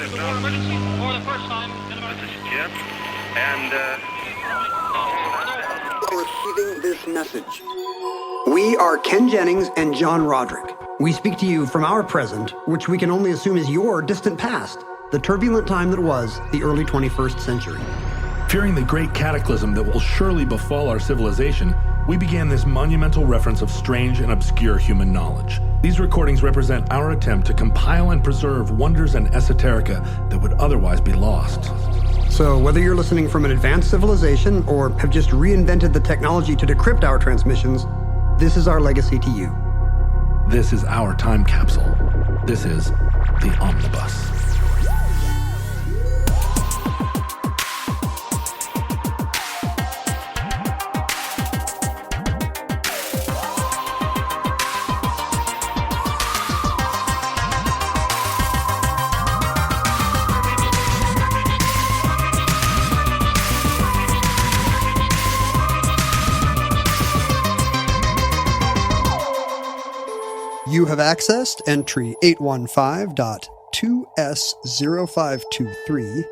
emergency for the first time in about... This is Jim, and Receiving this message. We are Ken Jennings and John Roderick. We speak to you from our present, which we can only assume is your distant past, the turbulent time that was the early 21st century. Fearing the great cataclysm that will surely befall our civilization, we began this monumental reference of strange and obscure human knowledge. These recordings represent our attempt to compile and preserve wonders and esoterica that would otherwise be lost. So whether you're listening from an advanced civilization or have just reinvented the technology to decrypt our transmissions, this is our legacy to you. This is our time capsule. This is the Omnibus. You have accessed entry 815.2S0523,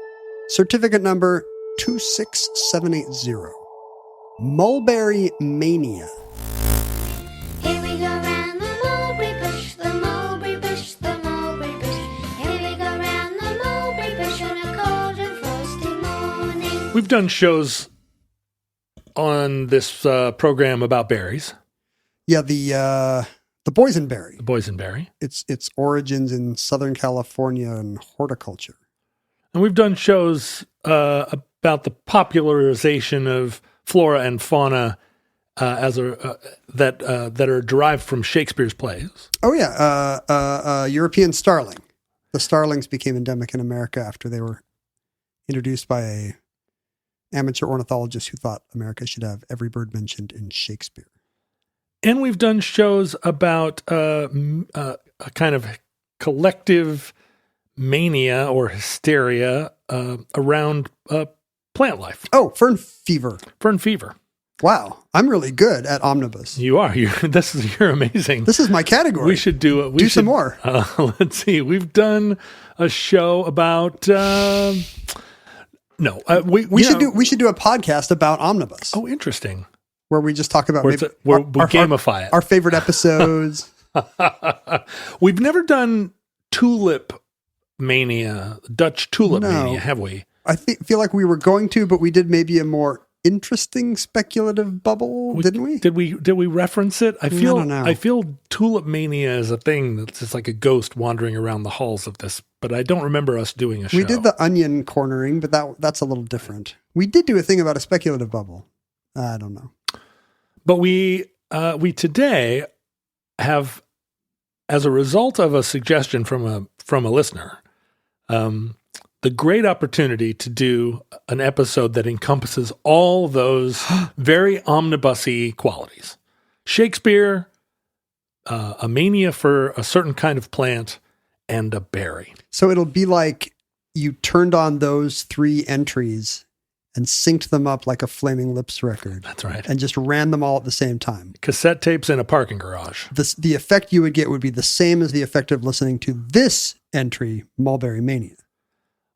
certificate number 26780. Mulberry Mania. Here we go round the mulberry bush, the mulberry bush, the mulberry bush. Here we go round the mulberry bush on a cold and frosty morning. We've done shows on this program about berries. Yeah, the boysenberry. The boysenberry. Its origins in Southern California and horticulture. And we've done shows about the popularization of flora and fauna that are derived from Shakespeare's plays. Oh yeah, European starling. The starlings became endemic in America after they were introduced by a amateur ornithologist who thought America should have every bird mentioned in Shakespeare. And we've done shows about a kind of collective mania or hysteria around plant life. Oh, fern fever. Fern fever. Wow, I'm really good at Omnibus. You are. You're amazing. This is my category. We should do it. Some more. Let's see. We've done a show about. We should do a podcast about Omnibus. Oh, interesting. Where we just talk about we gamify it. Our favorite episodes. We've never done tulip mania, Dutch tulip mania, have we? I feel like we were going to, but we did maybe a more interesting speculative bubble, didn't we? Did we reference it? I don't know. I feel tulip mania is a thing that's just like a ghost wandering around the halls of this, but I don't remember us doing a show. We did the onion cornering, but that's a little different. We did do a thing about a speculative bubble. I don't know. But we today have, as a result of a suggestion from a listener, the great opportunity to do an episode that encompasses all those very omnibus-y qualities. Shakespeare, a mania for a certain kind of plant, and a berry. So it'll be like you turned on those three entries and synced them up like a Flaming Lips record. That's right. And just ran them all at the same time. Cassette tapes in a parking garage. The effect you would get would be the same as the effect of listening to this entry, Mulberry Mania.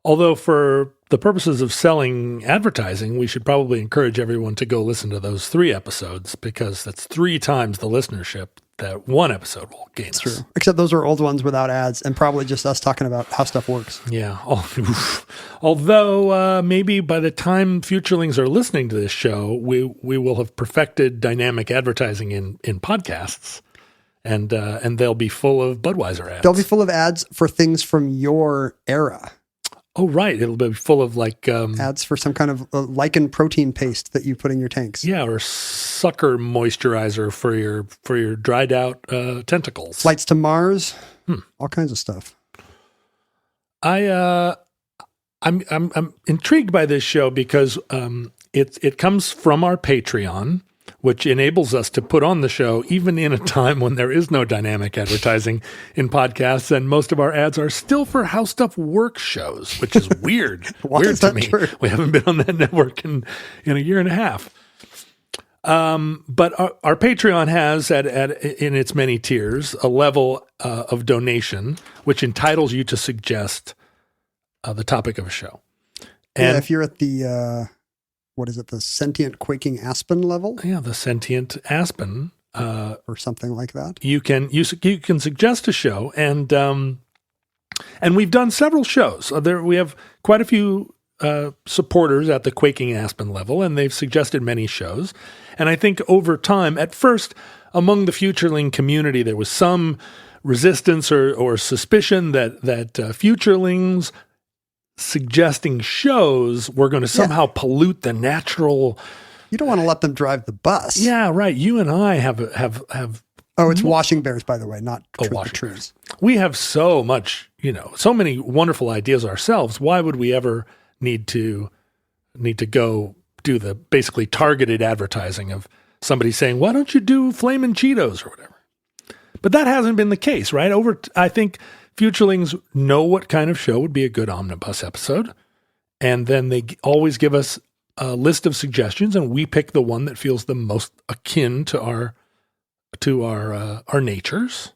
Although for the purposes of selling advertising, we should probably encourage everyone to go listen to those 3 episodes because that's 3 times the listenership that one episode will gain us. True. Except those are old ones without ads and probably just us talking about how stuff works. Yeah. Although maybe by the time futurelings are listening to this show, we will have perfected dynamic advertising in podcasts, and they'll be full of Budweiser ads. They'll be full of ads for things from your era. Oh, right. It'll be full of like... ads for some kind of lichen protein paste that you put in your tanks. Yeah, or sucker moisturizer for your dried out tentacles. Flights to Mars. All kinds of stuff. I'm intrigued by this show because it comes from our Patreon, which enables us to put on the show even in a time when there is no dynamic advertising in podcasts, and most of our ads are still for How Stuff Works shows, which is weird. Weird to me. True? We haven't been on that network in a year and a half. But our Patreon has in its many tiers a level of donation which entitles you to suggest the topic of a show. And And if you're at the, what is it, the sentient quaking aspen level yeah, the sentient aspen, or something like that? you can suggest a show, and we've done several shows. We have quite a few supporters at the Quaking Aspen level, and they've suggested many shows. And I think over time, at first, among the Futureling community, there was some resistance or suspicion that Futurelings suggesting shows were going to somehow pollute the natural. You don't want to let them drive the bus. Yeah, right. You and I have Oh, it's washing bears, by the way, not the washing trees. we have so much, so many wonderful ideas ourselves. Why would we ever need to go do the basically targeted advertising of somebody saying, why don't you do Flamin' Cheetos or whatever? But that hasn't been the case, right? I think Futurelings know what kind of show would be a good omnibus episode. And then they always give us a list of suggestions, and we pick the one that feels the most akin to our natures.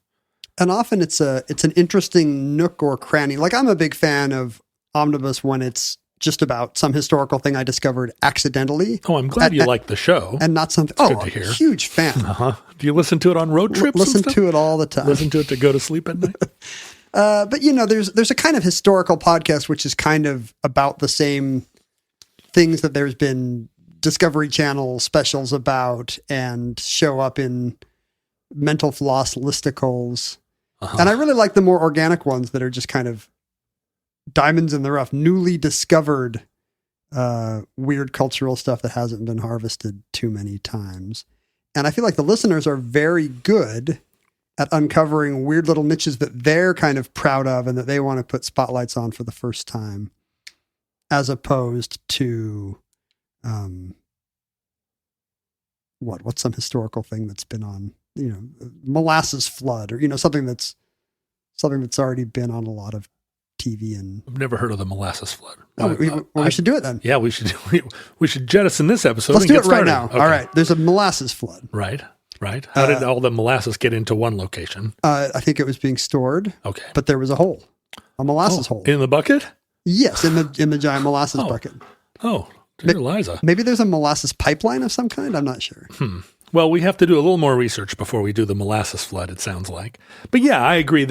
And often it's an interesting nook or cranny. Like, I'm a big fan of omnibus when it's just about some historical thing I discovered accidentally. Oh, I'm glad you like the show. And not something. Good Oh, to hear. huge fan. Uh-huh. Do you listen to it on road trips? Listen to it all the time. Listen to it to go to sleep at night? But there's a kind of historical podcast which is kind of about the same things that there's been Discovery Channel specials about and show up in mental floss listicles. Uh-huh. And I really like the more organic ones that are just kind of diamonds in the rough, newly discovered weird cultural stuff that hasn't been harvested too many times. And I feel like the listeners are very good at uncovering weird little niches that they're kind of proud of and that they want to put spotlights on for the first time, as opposed to what's some historical thing that's been on, molasses flood, or something that's already been on a lot of TV. And I've never heard of the molasses flood. we should do it then. Yeah, we should jettison this episode. Let's and do get it right started. now. Okay. All right. There's a molasses flood. Right. How did all the molasses get into one location? I think it was being stored. Okay. But there was a hole, a molasses hole. In the bucket? Yes, in the giant molasses bucket. Oh, dear Liza. Maybe there's a molasses pipeline of some kind. I'm not sure. Well, we have to do a little more research before we do the molasses flood, it sounds like. But yeah, I agree.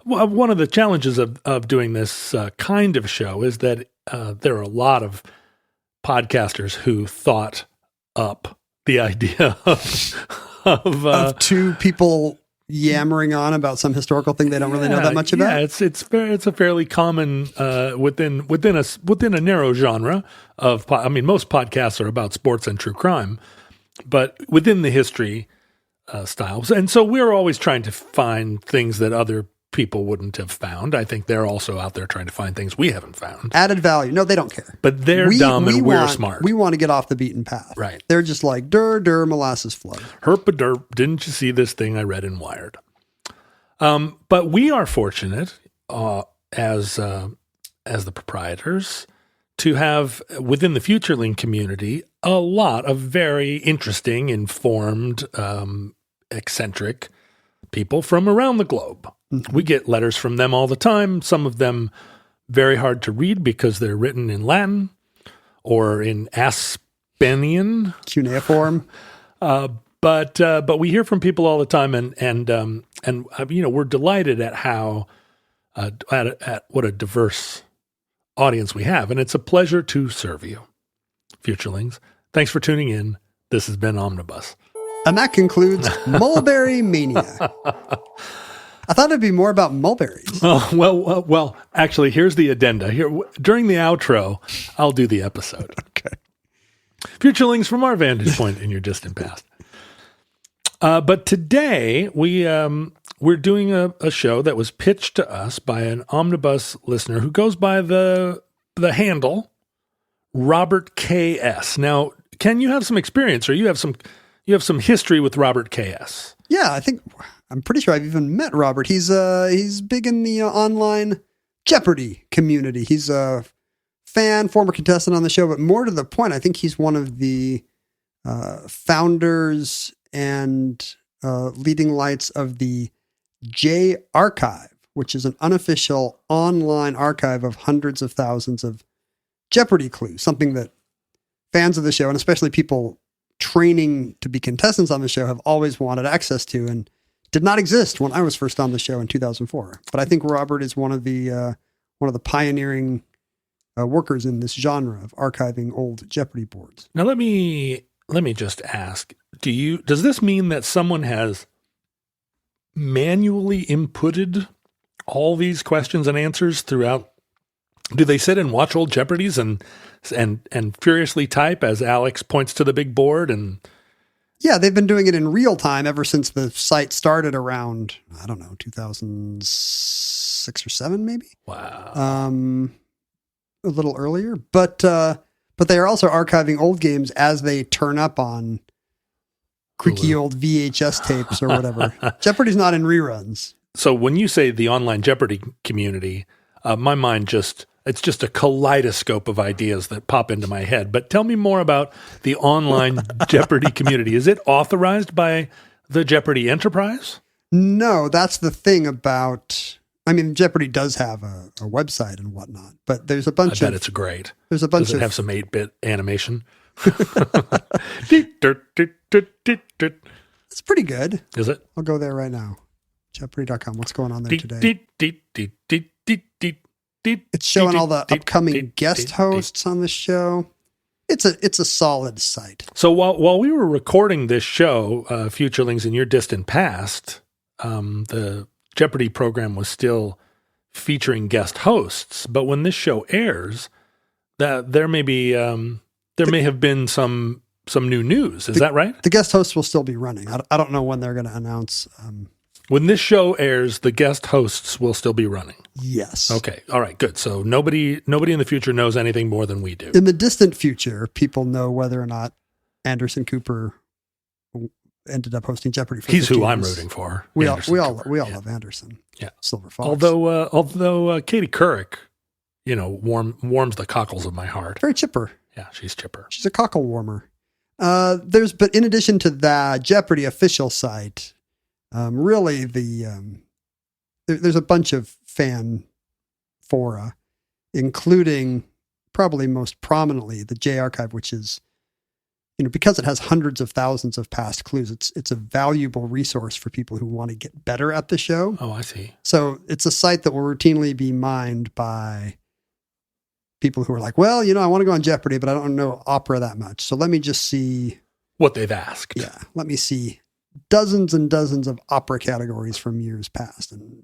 One of the challenges of doing this kind of show is that there are a lot of podcasters who thought up the idea of two people yammering on about some historical thing they don't really know that much about. Yeah, it's a fairly common within a narrow genre of. Most podcasts are about sports and true crime, but within the history styles, and so we're always trying to find things that other people wouldn't have found. I think they're also out there trying to find things we haven't found. Added value. No, they don't care. But they're dumb and we're smart. We want to get off the beaten path. Right. They're just like, dur, molasses flood. Herp-a-derp, didn't you see this thing I read in Wired? But we are fortunate as the proprietors to have within the Futureling community a lot of very interesting, informed, eccentric people from around the globe. We get letters from them all the time, some of them very hard to read because they're written in Latin or in Aspenian. Cuneiform. But we hear from people all the time, and we're delighted at how at what a diverse audience we have, and it's a pleasure to serve you, Futurelings. Thanks for tuning in. This has been Omnibus. And that concludes Mulberry Mania. I thought it'd be more about mulberries. Oh, well, actually, here's the addenda. Here, during the outro, I'll do the episode. Okay. Futurelings from our vantage point in your distant past. But today, we're doing a show that was pitched to us by an Omnibus listener who goes by the handle Robert K.S. Now, Ken, you have some experience, or you have some history with Robert K.S. Yeah, I'm pretty sure I've even met Robert. He's big in the online Jeopardy community. He's a fan, former contestant on the show, but more to the point, I think he's one of the founders and leading lights of the J Archive, which is an unofficial online archive of hundreds of thousands of Jeopardy clues, something that fans of the show, and especially people training to be contestants on the show, have always wanted access to and did not exist when I was first on the show in 2004. But I think Robert is one of the pioneering workers in this genre of archiving old Jeopardy boards. Now let me just ask, does this mean that someone has manually inputted all these questions and answers throughout? Do they sit and watch old Jeopardies and furiously type as Alex points to the big board? And yeah, they've been doing it in real time ever since the site started around, I don't know, 2006 or 7 maybe. Wow. A little earlier, but they are also archiving old games as they turn up on creaky old VHS tapes or whatever. Jeopardy's not in reruns. So when you say the online Jeopardy community, my mind it's just a kaleidoscope of ideas that pop into my head. But tell me more about the online Jeopardy community. Is it authorized by the Jeopardy enterprise? No, that's the thing about, I mean, Jeopardy does have a website and whatnot, but there's a bunch I bet it's great. There's a bunch Does it have some 8-bit animation? It's pretty good. Is it? I'll go there right now. Jeopardy.com. What's going on there today? It's showing all the upcoming guest hosts on the show. It's a solid site. So while we were recording this show, Futurelings in your distant past, the Jeopardy program was still featuring guest hosts. But when this show airs, that there may have been some new news. Is that right? The guest hosts will still be running. I don't know when they're going to announce. When this show airs, the guest hosts will still be running. Yes. Okay. All right. Good. So nobody in the future knows anything more than we do. In the distant future, people know whether or not Anderson Cooper ended up hosting Jeopardy. He's who I'm rooting for. We all love Anderson. Yeah. Silver Fox. Although Katie Couric, warms the cockles of my heart. Very chipper. Yeah, she's chipper. She's a cockle warmer. But in addition to the Jeopardy official site, really there's a bunch of fan fora, including probably most prominently the J Archive, which is, because it has hundreds of thousands of past clues, it's a valuable resource for people who want to get better at the show. Oh, I see. So it's a site that will routinely be mined by people who are like, well, I want to go on Jeopardy, but I don't know opera that much. So let me just see what they've asked. Yeah. Let me see dozens and dozens of opera categories from years past. And,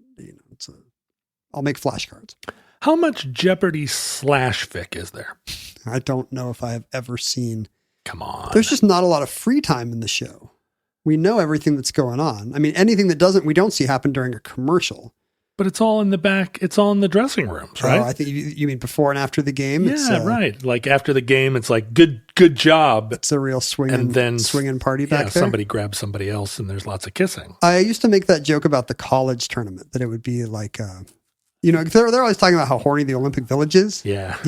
I'll make flashcards. How much Jeopardy /fic is there? I don't know if I have ever seen. Come on. There's just not a lot of free time in the show. We know everything that's going on. I mean, anything that we don't see happen during a commercial. But it's all in the back. It's all in the dressing rooms, right? Oh, I think you mean before and after the game. Yeah, right. Like after the game, it's like good job. It's a real swinging party back there. Somebody grabs somebody else, and there's lots of kissing. I used to make that joke about the college tournament, that it would be like, they're always talking about how horny the Olympic Village is. Yeah,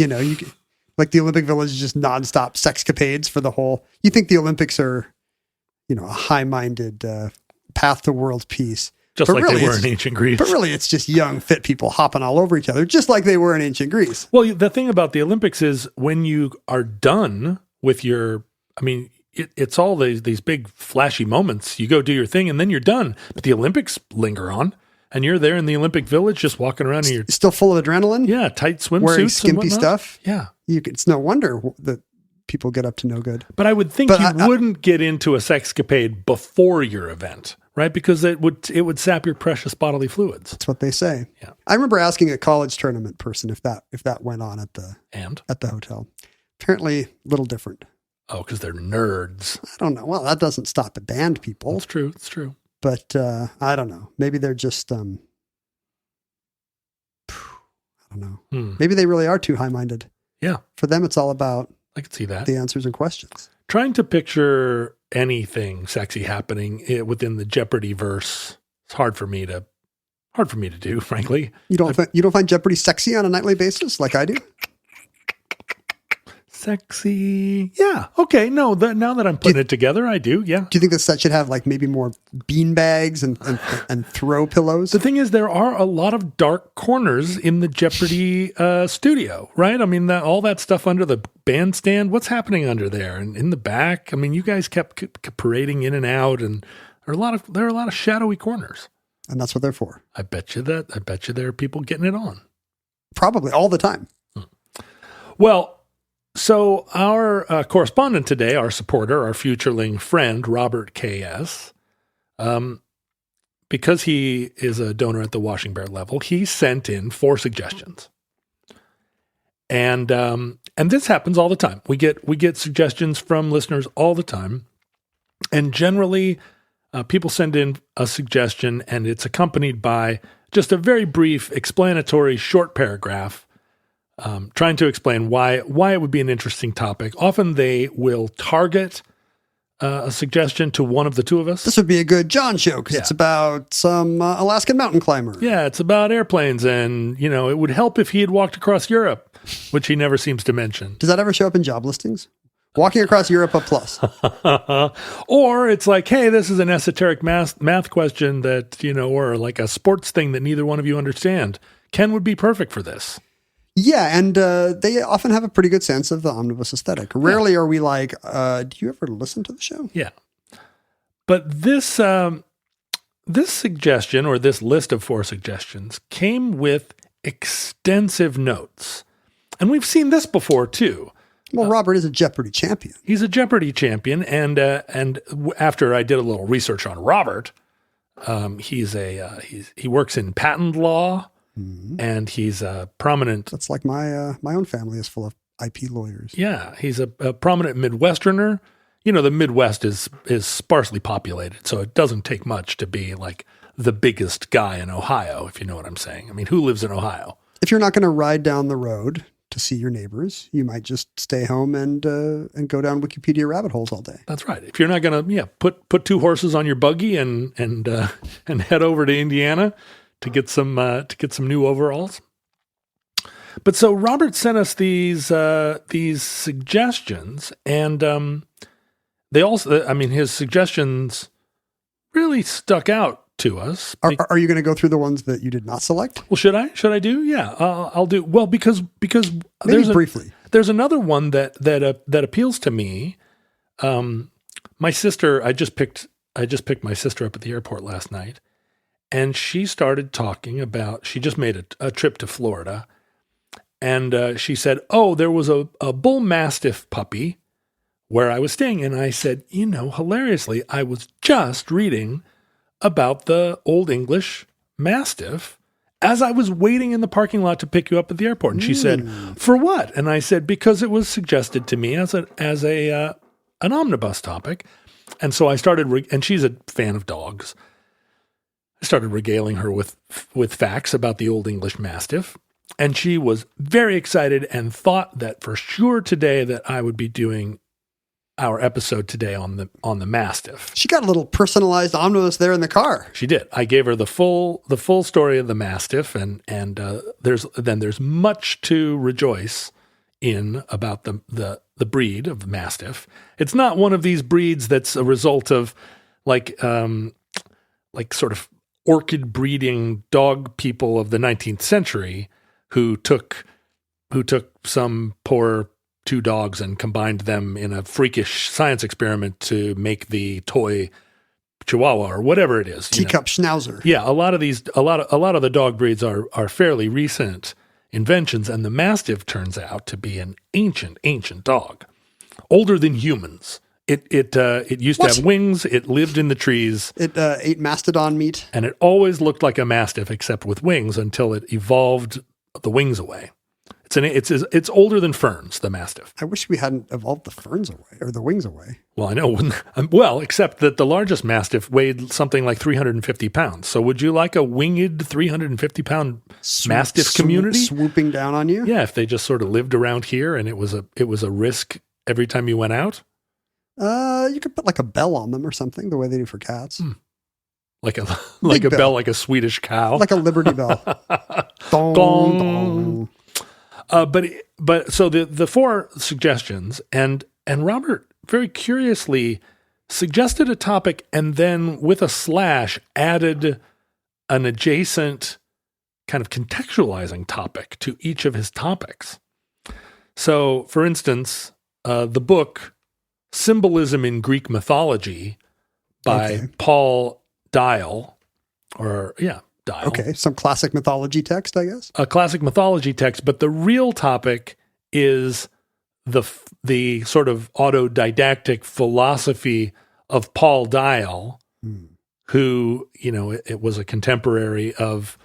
like the Olympic Village is just nonstop sexcapades for the whole. You think the Olympics are, a high-minded path to world peace. Just like they were in ancient Greece. But really, it's just young, fit people hopping all over each other, just like they were in ancient Greece. Well, the thing about the Olympics is when you are done with it's all these big flashy moments. You go do your thing and then you're done. But the Olympics linger on. And you're there in the Olympic Village just walking around. And you're still full of adrenaline? Yeah, tight swimsuits. Wearing skimpy stuff? Yeah. It's no wonder that people get up to no good. But I would think you wouldn't get into a sexcapade before your event. Right, because it would sap your precious bodily fluids. That's what they say. Yeah, I remember asking a college tournament person if that went on at the hotel. Apparently, a little different. Oh, because they're nerds. I don't know. Well, that doesn't stop the band people. It's true. It's true. But I don't know. Maybe they're just I don't know. Maybe they really are too high-minded. Yeah. For them, it's all about. I could see that. The answers and questions. Trying to picture anything sexy happening within the Jeopardy verse, it's hard for me to do, frankly. You don't find Jeopardy sexy on a nightly basis like I do? sexy. Yeah. Okay. No, now that I'm putting it together, I do. Yeah. Do you think the set should have like maybe more bean bags and throw pillows? The thing is, there are a lot of dark corners in the Jeopardy studio, right? I mean, all that stuff under the bandstand, what's happening under there and in the back? I mean, you guys kept parading in and out, and there are a lot of shadowy corners. And that's what they're for. I bet you there are people getting it on. Probably all the time. Well, so our correspondent today, our supporter, our futureling friend, Robert K.S., because he is a donor at the Washing Bear level, he sent in 4 suggestions. And this happens all the time. We get suggestions from listeners all the time. And generally, people send in a suggestion, and it's accompanied by just a very brief, explanatory, short paragraph trying to explain why it would be an interesting topic. Often they will target a suggestion to one of the two of us. This would be a good John show because it's about some Alaskan mountain climber. Yeah, it's about airplanes, and it would help if he had walked across Europe, which he never seems to mention. Does that ever show up in job listings? Walking across Europe, a plus. Or it's like, hey, this is an esoteric math question that, or like a sports thing that neither one of you understand. Ken would be perfect for this. Yeah, and they often have a pretty good sense of the omnibus aesthetic. Rarely are we like, do you ever listen to the show? Yeah. But this suggestion, or this list of 4 suggestions, came with extensive notes. And we've seen this before, too. Well, Robert is a Jeopardy champion. He's a Jeopardy champion, and after I did a little research on Robert, he works in patent law, and he's a prominent. That's like my own family is full of IP lawyers. Yeah, he's a prominent Midwesterner. The Midwest is sparsely populated, so it doesn't take much to be like the biggest guy in Ohio, if you know what I'm saying. I mean, who lives in Ohio? If you're not going to ride down the road to see your neighbors, you might just stay home and go down Wikipedia rabbit holes all day. That's right. If you're not going to, put 2 horses on your buggy and head over to Indiana to get some new overalls. But so Robert sent us these suggestions, and they also, his suggestions really stuck out to us. Are you going to go through the ones that you did not select? Well, should I? Should I do? Yeah, I'll do. Well, because maybe briefly. There's another one that appeals to me. My sister, I just picked my sister up at the airport last night, and she started talking about. She just made a trip to Florida, and she said, "Oh, there was a bull mastiff puppy where I was staying," and I said, hilariously, I was just reading about the Old English Mastiff as I was waiting in the parking lot to pick you up at the airport. And she said, "For what?" And I said, "Because it was suggested to me as an omnibus topic." And so I started, and she's a fan of dogs. I started regaling her with facts about the Old English Mastiff. And she was very excited and thought that for sure today that I would be doing our episode today on the Mastiff. She got a little personalized omnibus there in the car. She did. I gave her the full story of the Mastiff, and there's much to rejoice in about the breed of the Mastiff. It's not one of these breeds that's a result of like sort of orchid breeding dog people of the 19th century who took some poor 2 dogs and combined them in a freakish science experiment to make the toy Chihuahua or whatever it is. Teacup Schnauzer. Yeah, a lot of the dog breeds are fairly recent inventions, and the Mastiff turns out to be an ancient dog, older than humans. It used to have wings. It lived in the trees. It ate mastodon meat, and it always looked like a Mastiff except with wings until it evolved the wings away. It's older than ferns, the Mastiff. I wish we hadn't evolved the ferns away or the wings away. Well, I know. Well, except that the largest Mastiff weighed something like 350 pounds. So would you like a winged 350-pound Mastiff community? Swooping down on you? Yeah, if they just sort of lived around here and it was a risk every time you went out? You could put like a bell on them or something, the way they do for cats. Like a bell, like a Swedish cow? Like a Liberty Bell. Dong, dong. But so the four suggestions, and Robert very curiously suggested a topic and then with a slash added an adjacent kind of contextualizing topic to each of his topics. So, for instance, the book Symbolism in Greek Mythology by Paul Dial, Dial. Okay, some classic mythology text, I guess. A classic mythology text, but the real topic is the sort of autodidactic philosophy of Paul Dial, who, it was a contemporary of,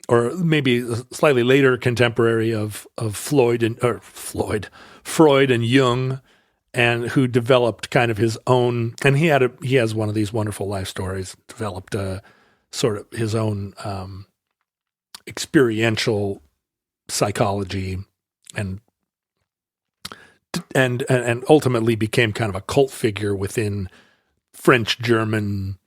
or maybe a slightly later contemporary of Freud and Jung, and who developed kind of his own, and he has one of these wonderful life stories, developed sort of his own experiential psychology and ultimately became kind of a cult figure within French-German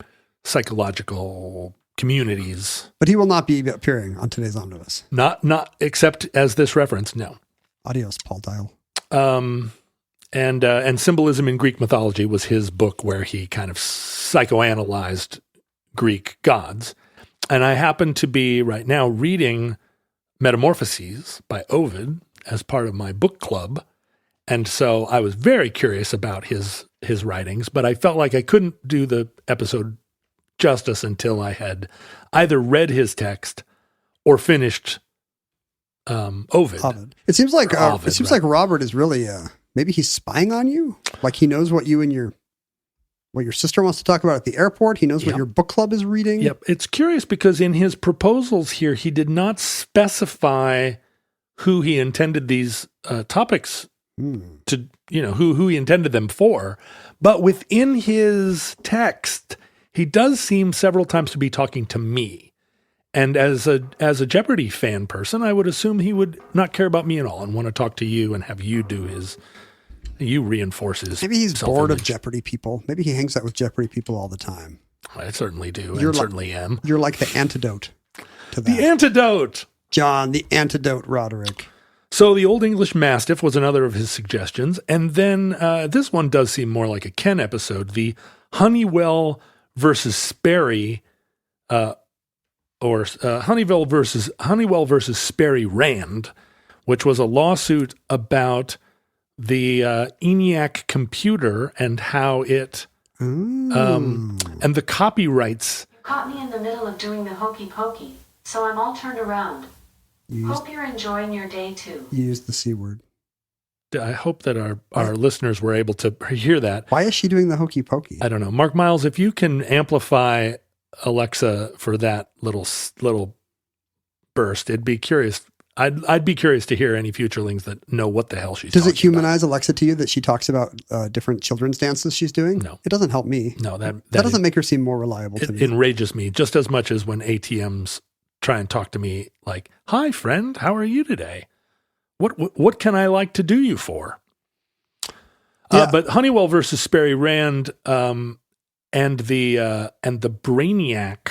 psychological communities. But he will not be appearing on today's Omnibus. Not except as this reference, no. Adios, Paul Dial. And Symbolism in Greek Mythology was his book where he kind of psychoanalyzed Greek gods. And I happen to be right now reading Metamorphoses by Ovid as part of my book club. And so I was very curious about his writings, but I felt like I couldn't do the episode justice until I had either read his text or finished Ovid. It seems like Ovid, like Robert is really maybe he's spying on you. Like he knows what you and your sister wants to talk about at the airport. He knows what your book club is reading. Yep. It's curious because in his proposals here, he did not specify who he intended these topics to, who he intended them for. But within his text, he does seem several times to be talking to me. And as a Jeopardy fan person, I would assume he would not care about me at all and want to talk to you and have you do you reinforce his Maybe he's self-image. bored of Jeopardy people. Maybe he hangs out with Jeopardy people all the time. I certainly do. Certainly am. You're like the antidote to that. The antidote! John, the antidote, Roderick. So the Old English Mastiff was another of his suggestions. And then this one does seem more like a Ken episode. The Honeywell versus Sperry, Honeywell versus Sperry Rand, which was a lawsuit about the ENIAC computer and how it, and the copyrights. Caught me in the middle of doing the hokey pokey, so I'm all turned around. Hope you're enjoying your day too. You used the C word. I hope that our listeners were able to hear that. Why is she doing the hokey pokey? I don't know. Mark Miles, if you can amplify Alexa for that little burst, it'd be curious. I'd be curious to hear any futurelings that know what the hell she's talking about. Does it humanize Alexa to you that she talks about different children's dances she's doing? No. It doesn't help me. No, that doesn't make her seem more reliable to me. It enrages me just as much as when ATMs try and talk to me like, "Hi, friend, how are you today? What can I like to do you for?" But Honeywell versus Sperry Rand and the Brainiac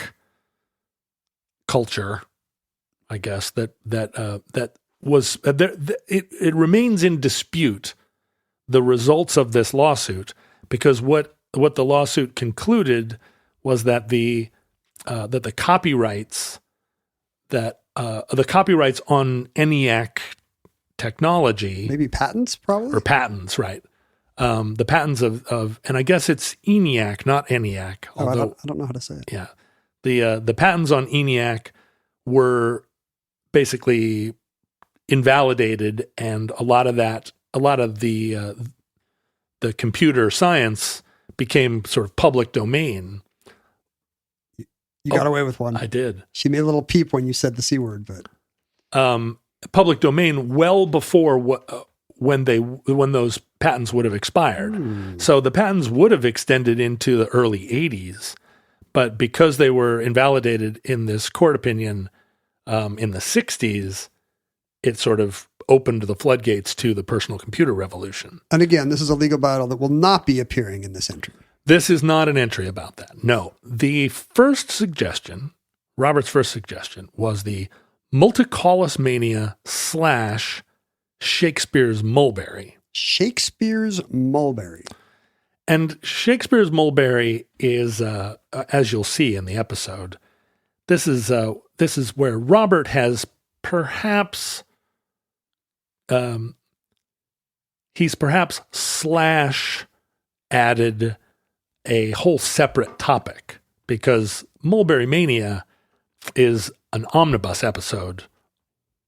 culture, I guess that was it remains in dispute, the results of this lawsuit, because what the lawsuit concluded was that the copyrights on ENIAC technology, maybe patents, probably, or patents, right? The patents of, and I guess it's ENIAC, not ENIAC. Although I don't know how to say it. Yeah, the patents on ENIAC were basically invalidated, and a lot of the computer science became sort of public domain. You got away with one. I did. She made a little peep when you said the C word, but public domain well before when those patents would have expired. So the patents would have extended into the early 80s, but because they were invalidated in this court opinion in the 60s, it sort of opened the floodgates to the personal computer revolution. And again, this is a legal battle that will not be appearing in this entry. This is not an entry about that. No. The first suggestion, Robert's first suggestion, was the Multicallus Mania / Shakespeare's Mulberry. Shakespeare's Mulberry. And Shakespeare's Mulberry is, as you'll see in the episode, this is where Robert has perhaps / added a whole separate topic, because Mulberry Mania is an omnibus episode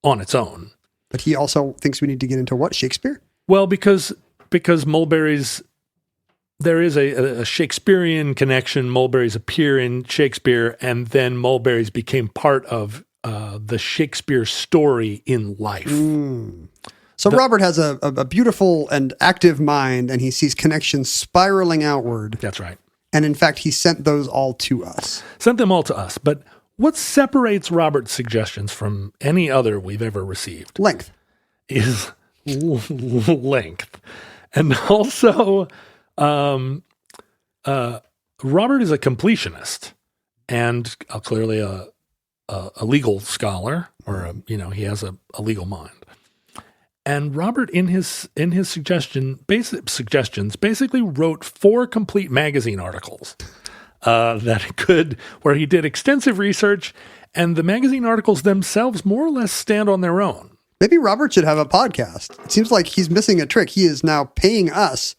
on its own. But he also thinks we need to get into what? Shakespeare? Well, because Mulberry's, there is a Shakespearean connection. Mulberries appear in Shakespeare, and then Mulberries became part of the Shakespeare story in life. So Robert has a beautiful and active mind, and he sees connections spiraling outward. That's right. And in fact, he sent those all to us. Sent them all to us. But what separates Robert's suggestions from any other we've ever received? Length. Is length. And also, Robert is a completionist and clearly a legal scholar, or he has a legal mind. And Robert, in his suggestions, basically wrote 4 complete magazine articles where he did extensive research, and the magazine articles themselves more or less stand on their own. Maybe Robert should have a podcast. It seems like he's missing a trick. He is now paying us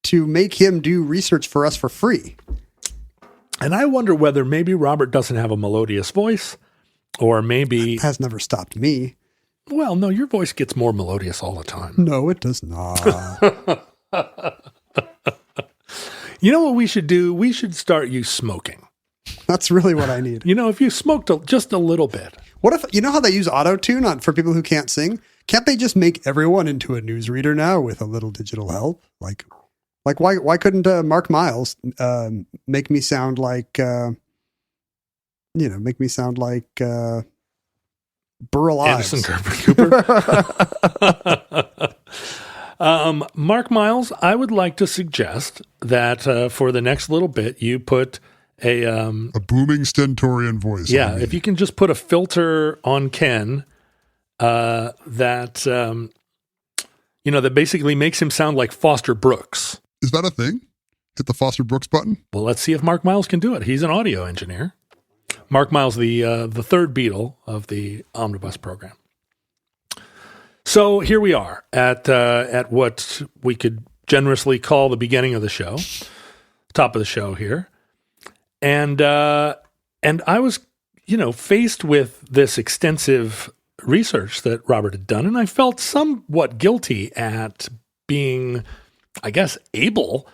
to make him do research for us for free. And I wonder whether maybe Robert doesn't have a melodious voice, or maybe... Has never stopped me. Well, no, your voice gets more melodious all the time. No, it does not. You know what we should do? We should start you smoking. That's really what I need. If you smoked just a little bit. What if, how they use auto-tune for people who can't sing? Can't they just make everyone into a newsreader now with a little digital help? Like why couldn't Mark Miles make me sound like, Burl Ives. Anderson Cooper. Mark Miles, I would like to suggest that for the next little bit, you put a booming stentorian voice. Yeah, if you can just put a filter on Ken that basically makes him sound like Foster Brooks. Is that a thing? Hit the Foster Brooks button? Well, let's see if Mark Miles can do it. He's an audio engineer. Mark Miles, the third Beatle of the Omnibus program. So here we are at what we could generously call the beginning of the show, top of the show here, and I was, faced with this extensive research that Robert had done, and I felt somewhat guilty at being, I guess, able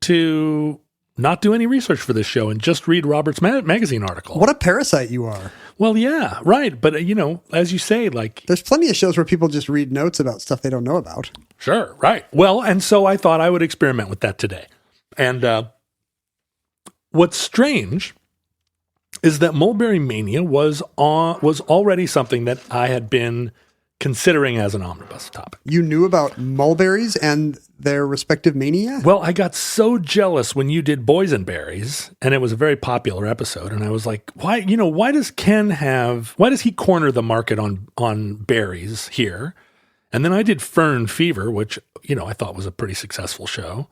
to not do any research for this show and just read Robert's magazine article. What a parasite you are. Well, yeah, right. But, as you say, there's plenty of shows where people just read notes about stuff they don't know about. Sure, right. Well, and so I thought I would experiment with that today. And what's strange is that Mulberry Mania was already something that I had been considering as an omnibus topic. You knew about mulberries and their respective mania? Well, I got so jealous when you did Boysenberries, and it was a very popular episode, and I was like, why does he corner the market on berries here? And then I did Fern Fever, which, I thought was a pretty successful show.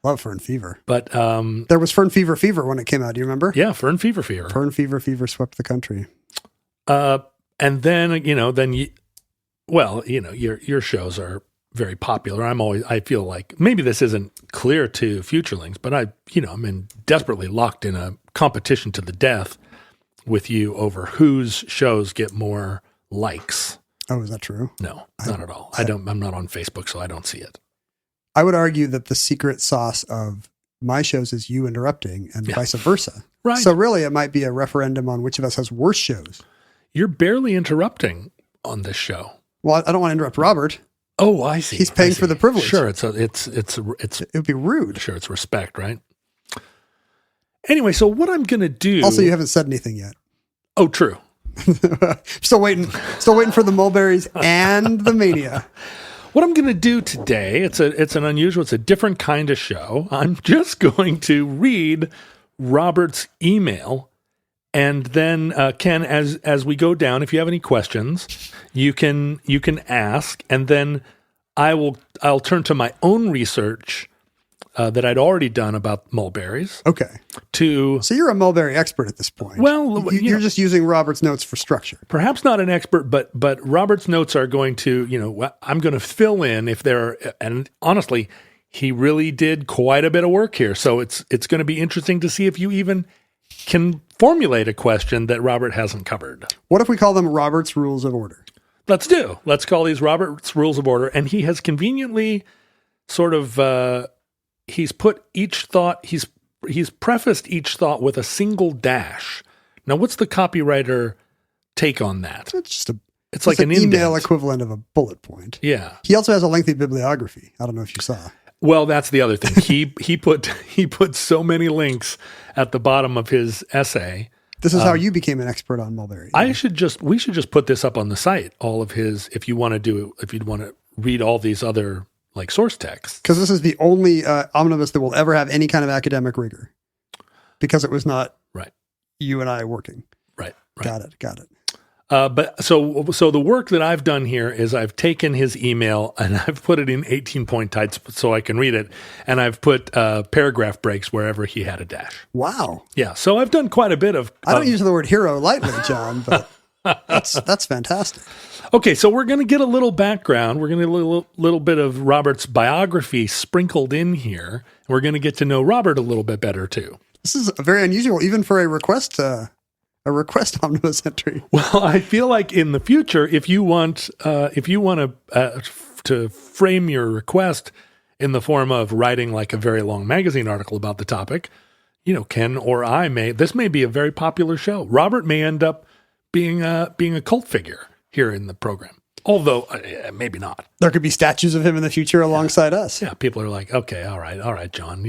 Love Fern Fever. But there was Fern Fever when it came out. Do you remember? Yeah, Fern Fever. Fern Fever swept the country. And then, your shows are very popular. I feel like maybe this isn't clear to futurelings, but I'm desperately locked in a competition to the death with you over whose shows get more likes. Oh, is that true? No, not at all. I'm not on Facebook, so I don't see it. I would argue that the secret sauce of my shows is you interrupting and vice versa. Right. So really it might be a referendum on which of us has worse shows. You're barely interrupting on this show. Well, I don't want to interrupt Robert. Oh, I see. He's paying for the privilege. Sure, it would be rude. Sure, it's respect, right? Anyway, so what I'm going to do. Also, you haven't said anything yet. Oh, true. Still waiting for the mulberries and the mania. What I'm going to do today, it's a different kind of show. I'm just going to read Robert's email And then Ken, as we go down, if you have any questions, you can ask, and then I'll turn to my own research that I'd already done about mulberries. Okay. So you're a mulberry expert at this point. Well, you're just using Robert's notes for structure. Perhaps not an expert, but Robert's notes are going to, I'm going to fill in if there are, and honestly, he really did quite a bit of work here. So it's going to be interesting to see if you even can formulate a question that Robert hasn't covered. What if we call them Robert's Rules of Order? Let's call these Robert's Rules of Order. And he has conveniently sort of, he's put each thought, he's prefaced each thought with a single dash. Now, what's the copywriter take on that? It's like an email indent. Equivalent of a bullet point. Yeah. He also has a lengthy bibliography. I don't know if you saw. Well, that's the other thing. He put so many links at the bottom of his essay. This is how you became an expert on mulberry. We should just put this up on the site. All of his, if you'd want to read all these other like source texts. Because this is the only omnibus that will ever have any kind of academic rigor. Because it was not right. You and I working. Right. Got it. But so the work that I've done here is I've taken his email and I've put it in 18-point types so I can read it, and I've put paragraph breaks wherever he had a dash. Wow. Yeah. So I've done quite a bit of. I don't use the word hero lightly, John, but that's fantastic. Okay, so we're going to get a little background. We're going to get a little bit of Robert's biography sprinkled in here. We're going to get to know Robert a little bit better too. This is very unusual, even for a request omnibus entry. Well, I feel like in the future, if you want to frame your request in the form of writing like a very long magazine article about the topic, Ken or I this may be a very popular show. Robert may end up being a cult figure here in the program. Although maybe not. There could be statues of him in the future alongside us. Yeah, people are like, okay, all right, John,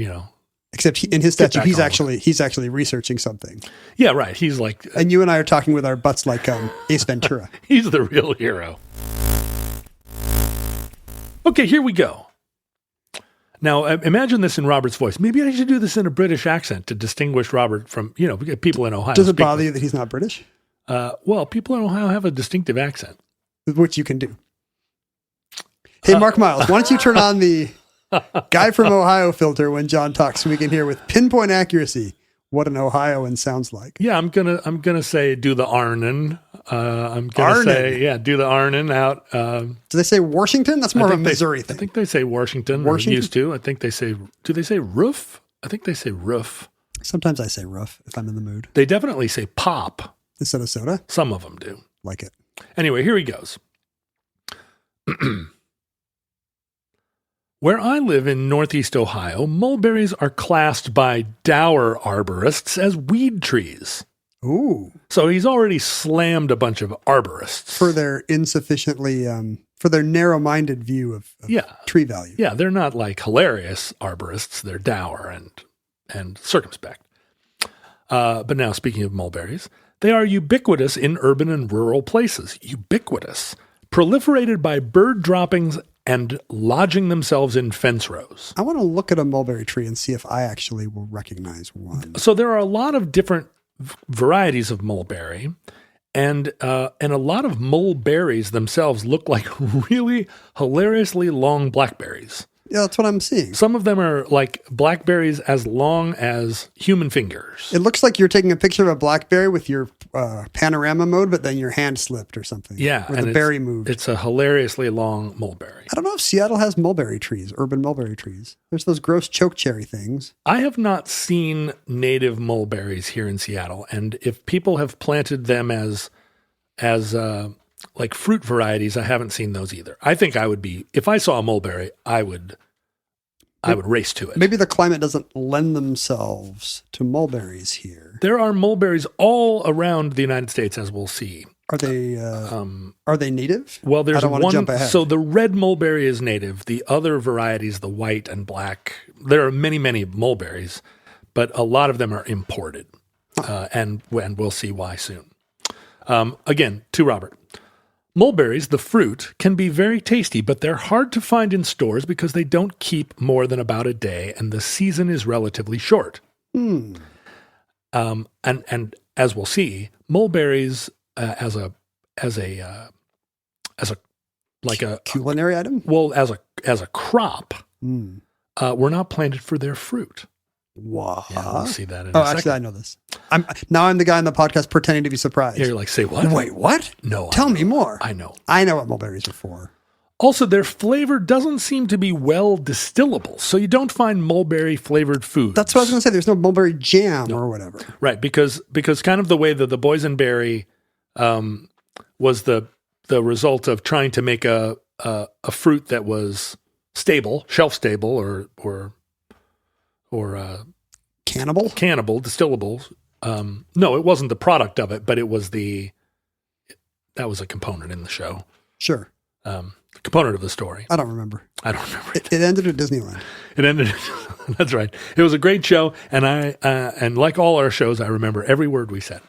Except in his statue, he's actually researching something. Yeah, right. He's like, and you and I are talking with our butts like Ace Ventura. He's the real hero. Okay, here we go. Now, imagine this in Robert's voice. Maybe I should do this in a British accent to distinguish Robert from, people in Ohio. Does it bother you that he's not British? Well, people in Ohio have a distinctive accent. Which you can do. Hey, Mark Miles, why don't you turn on the Guy from Ohio filter when John talks so we can hear with pinpoint accuracy what an Ohioan sounds like. Yeah, I'm gonna say do the Arnon. I'm gonna say do the Arnon out. Do they say Washington? That's more of a Missouri thing. I think they say Washington. Washington? Or used to. I think they say. Do they say roof? I think they say roof. Sometimes I say roof if I'm in the mood. They definitely say pop instead of soda. Some of them do. Like it. Anyway, here he goes. Where I live in Northeast Ohio, mulberries are classed by dour arborists as weed trees. Ooh. So he's already slammed a bunch of arborists. For their for their narrow-minded view of tree value. Yeah, they're not like hilarious arborists. They're dour and circumspect. But now, speaking of mulberries, they are ubiquitous in urban and rural places. Ubiquitous. Proliferated by bird droppings and lodging themselves in fence rows. I want to look at a mulberry tree and see if I actually will recognize one. So there are a lot of different varieties of mulberry, and a lot of mulberries themselves look like really hilariously long blackberries. Yeah, that's what I'm seeing. Some of them are like blackberries as long as human fingers. It looks like you're taking a picture of a blackberry with your panorama mode, but then your hand slipped or something. Yeah. Or the berry moved. It's a hilariously long mulberry. I don't know if Seattle has mulberry trees, urban mulberry trees. There's those gross chokecherry things. I have not seen native mulberries here in Seattle. And if people have planted them as like fruit varieties, I haven't seen those either. I think I would be, if I saw a mulberry, I would race to it. Maybe the climate doesn't lend themselves to mulberries here. There are mulberries all around the United States, as we'll see. Are they native? Well, there's I don't want to jump ahead. So the red mulberry is native. The other varieties, the white and black, there are many, many mulberries, but a lot of them are imported. And we'll see why soon. Again, to Robert. Mulberries, the fruit, can be very tasty, but they're hard to find in stores because they don't keep more than about a day, and the season is relatively short. And as we'll see, mulberries as a culinary item. well as a crop were not planted for their fruit. Wow. Yeah, we'll see that in Oh, a second. actually, I know this. I'm the guy on the podcast pretending to be surprised. Yeah, you're like, say what? Wait, what? No, Tell me more. I know. I know what mulberries are for. Also, their flavor doesn't seem to be well distillable, so you don't find mulberry flavored foods. That's what I was going to say. There's no mulberry jam or whatever. Right, because kind of the way that the boysenberry was the result of trying to make a fruit that was stable, shelf stable, or Cannibal? distillable. No, it wasn't the product of it, but it was that was a component in the show. Sure. Component of the story. I don't remember. I don't remember. It ended at Disneyland. It ended. That's right. It was a great show, and and like all our shows, I remember every word we said.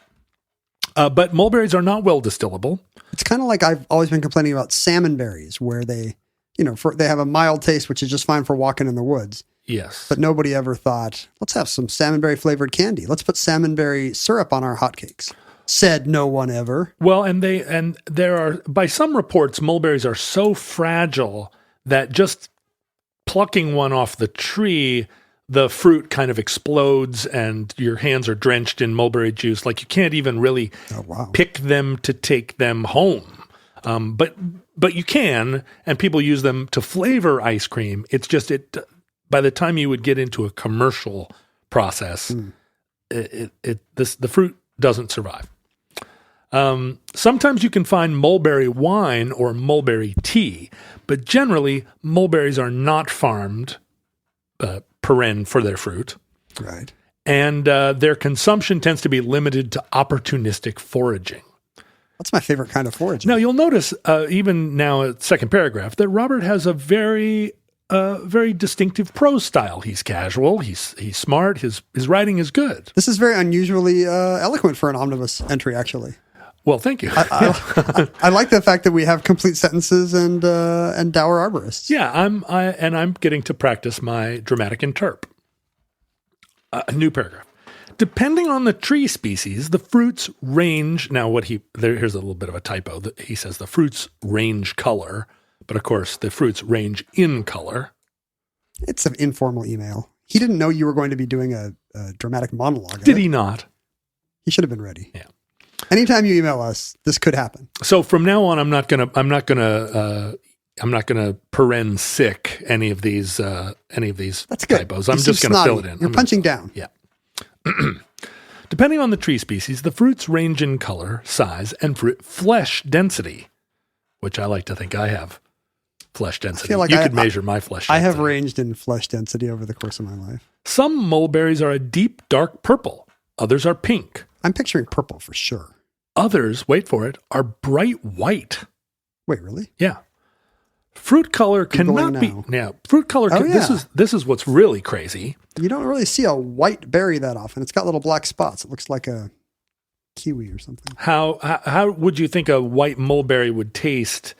But mulberries are not well distillable. It's kind of like I've always been complaining about salmon berries, where they have a mild taste, which is just fine for walking in the woods. Yes, But nobody ever thought, let's have some salmonberry flavored candy. Let's put salmonberry syrup on our hotcakes. Said no one ever. well, and there are, by some reports, mulberries are so fragile that just plucking one off the tree, the fruit kind of explodes and your hands are drenched in mulberry juice. Like you can't even really pick them to take them home. But you can, and people use them to flavor ice cream. It's just by the time you would get into a commercial process, the fruit doesn't survive. Sometimes you can find mulberry wine or mulberry tea, but generally mulberries are not farmed paren for their fruit. Right. And their consumption tends to be limited to opportunistic foraging. That's my favorite kind of foraging. Now, you'll notice, even now, second paragraph, that Robert has a very distinctive prose style. He's casual. He's smart. His writing is good. This is very unusually eloquent for an omnibus entry, actually. Well, thank you. I like the fact that we have complete sentences and dour arborists. Yeah, I'm getting to practice my dramatic interp. A new paragraph. Depending on the tree species, the fruits range. Now, here's a little bit of a typo. He says the fruits range color, but of course the fruits range in color. It's an informal email. He didn't know you were going to be doing a dramatic monologue. Did he not? He should have been ready. Yeah. Anytime you email us, this could happen. So from now on, I'm not gonna paren sick any of these That's good. typos. I'm You just seem going to fill snotty. it in. You're punching down. Yeah. Depending on the tree species, the fruits range in color, size, and flesh density, which I like to think I have flesh density. I feel like you could measure my flesh density. I have ranged in flesh density over the course of my life. Some mulberries are a deep, dark purple. Others are pink. I'm picturing purple for sure. Others, wait for it, are bright white. Wait, really? Yeah. Fruit color cannot be. Now, fruit color. This is what's really crazy. You don't really see a white berry that often. It's got little black spots. It looks like a kiwi or something. How would you think a white mulberry would taste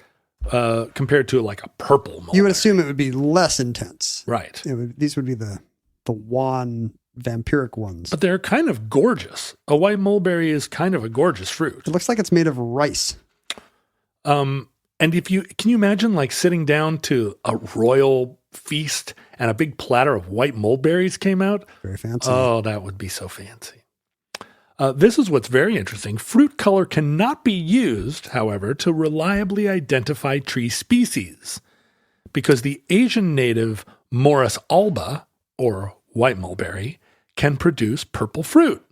compared to like a purple mulberry? You would assume it would be less intense. Right. These would be the wan vampiric ones. But they're kind of gorgeous. A white mulberry is kind of a gorgeous fruit. It looks like it's made of rice. And can you imagine like sitting down to a royal feast and a big platter of white mulberries came out? Very fancy. Oh, that would be so fancy. This is what's very interesting. Fruit color cannot be used, however, to reliably identify tree species because the Asian native Morus alba, or white mulberry, can produce purple fruit.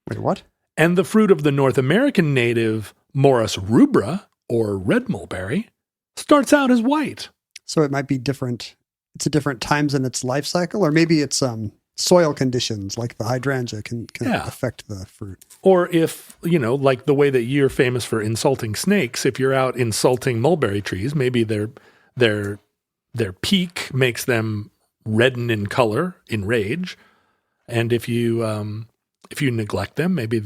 Wait, what? And the fruit of the North American native Morus rubra, or red mulberry, starts out as white. So it might be different. It's at different times in its life cycle, or maybe it's soil conditions like the hydrangea can affect the fruit. Or if, like the way that you're famous for insulting snakes, if you're out insulting mulberry trees, maybe their peak makes them redden in color in rage. And if you neglect them, maybe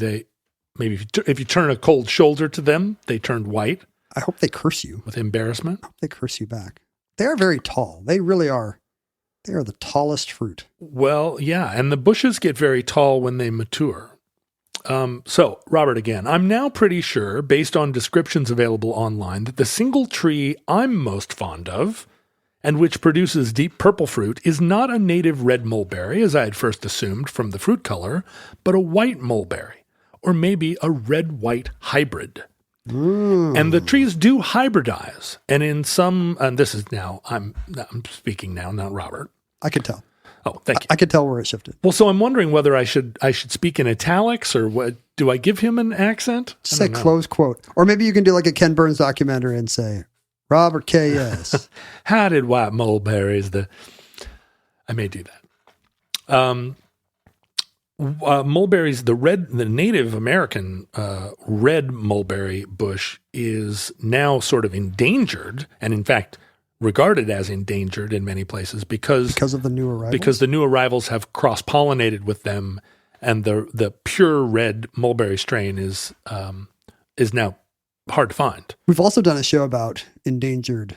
if you turn a cold shoulder to them, they turn white. I hope they curse you. With embarrassment. I hope they curse you back. They are very tall. They really are. They are the tallest fruit. Well, yeah. And the bushes get very tall when they mature. So, Robert, again, I'm now pretty sure, based on descriptions available online, that the single tree I'm most fond of, and which produces deep purple fruit, is not a native red mulberry, as I had first assumed from the fruit color, but a white mulberry, or maybe a red-white hybrid. And the trees do hybridize, and in some, and this is now, I'm speaking now, not Robert. I could tell. Oh, thank you. I could tell where it shifted. Well, so I'm wondering whether I should speak in italics, or what? Do I give him an accent? Say close quote. Or maybe you can do like a Ken Burns documentary and say, Robert K.S. How did white mulberries, I may do that. Mulberries, the Native American red mulberry bush is now sort of endangered, and in fact regarded as endangered in many places because of the new arrivals. Because the new arrivals have cross-pollinated with them, and the pure red mulberry strain is now hard to find. We've also done a show about endangered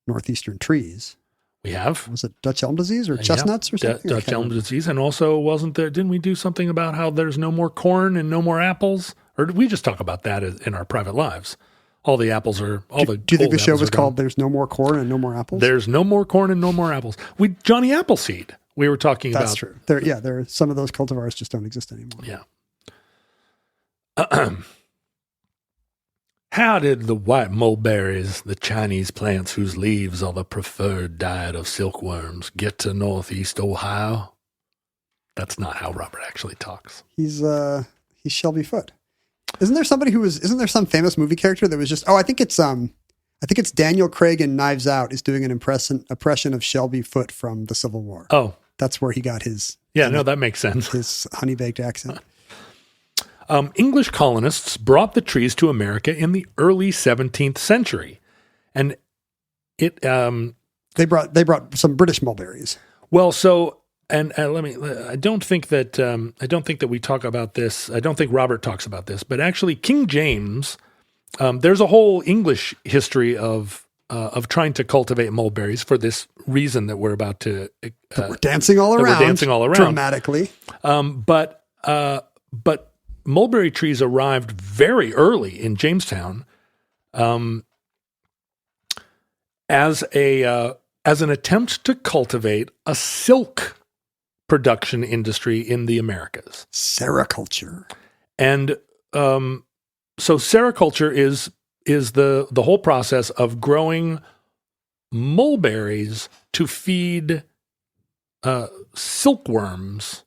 northeastern trees. We have. Was it Dutch elm disease or chestnuts or something? Dutch elm disease. And also, didn't we do something about how there's no more corn and no more apples? Or did we just talk about that in our private lives? All the apples are, do you think the show was called There's No More Corn and No More Apples? There's no more corn and no more apples. Johnny Appleseed, we were talking about. That's true. There are some of those cultivars just don't exist anymore. Yeah. How did the white mulberries, the Chinese plants whose leaves are the preferred diet of silkworms, get to Northeast Ohio? That's not how Robert actually talks. He's Shelby Foote. Isn't there some famous movie character that was just, I think it's Daniel Craig in Knives Out is doing an impression of Shelby Foote from the Civil War. Oh. That's where he got his. Yeah, no, that makes sense. His honey-baked accent. English colonists brought the trees to America in the early 17th century, and they brought some British mulberries. Well, so and I don't think that we talk about this. I don't think Robert talks about this, but actually King James, there's a whole English history of trying to cultivate mulberries for this reason that we're about to. We're dancing all around dramatically. But mulberry trees arrived very early in Jamestown as an attempt to cultivate a silk production industry in the Americas. Sericulture. And so sericulture is the whole process of growing mulberries to feed silkworms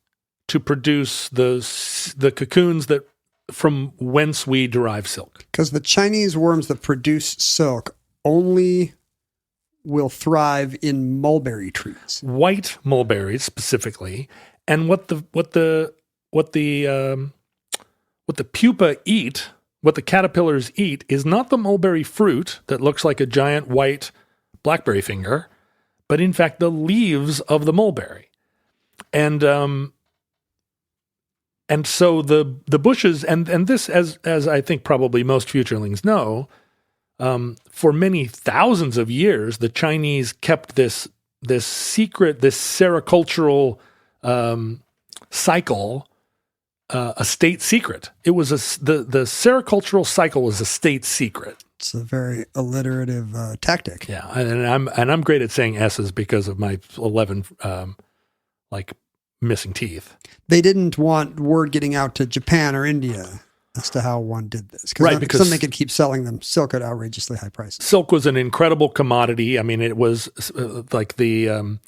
to produce the cocoons that from whence we derive silk. Because the Chinese worms that produce silk only will thrive in mulberry trees. White mulberries specifically, and what the pupa eat, what the caterpillars eat, is not the mulberry fruit that looks like a giant white blackberry finger, but in fact the leaves of the mulberry. And so the bushes, and this, as I think probably most futurelings know, for many thousands of years, the Chinese kept this secret, this sericultural cycle, a state secret. It was the sericultural cycle was a state secret. It's a very alliterative tactic. Yeah, and I'm great at saying S's because of my 11 missing teeth. They didn't want word getting out to Japan or India as to how one did this. Right, because then they could keep selling them silk at outrageously high prices. Silk was an incredible commodity. I mean, it was like the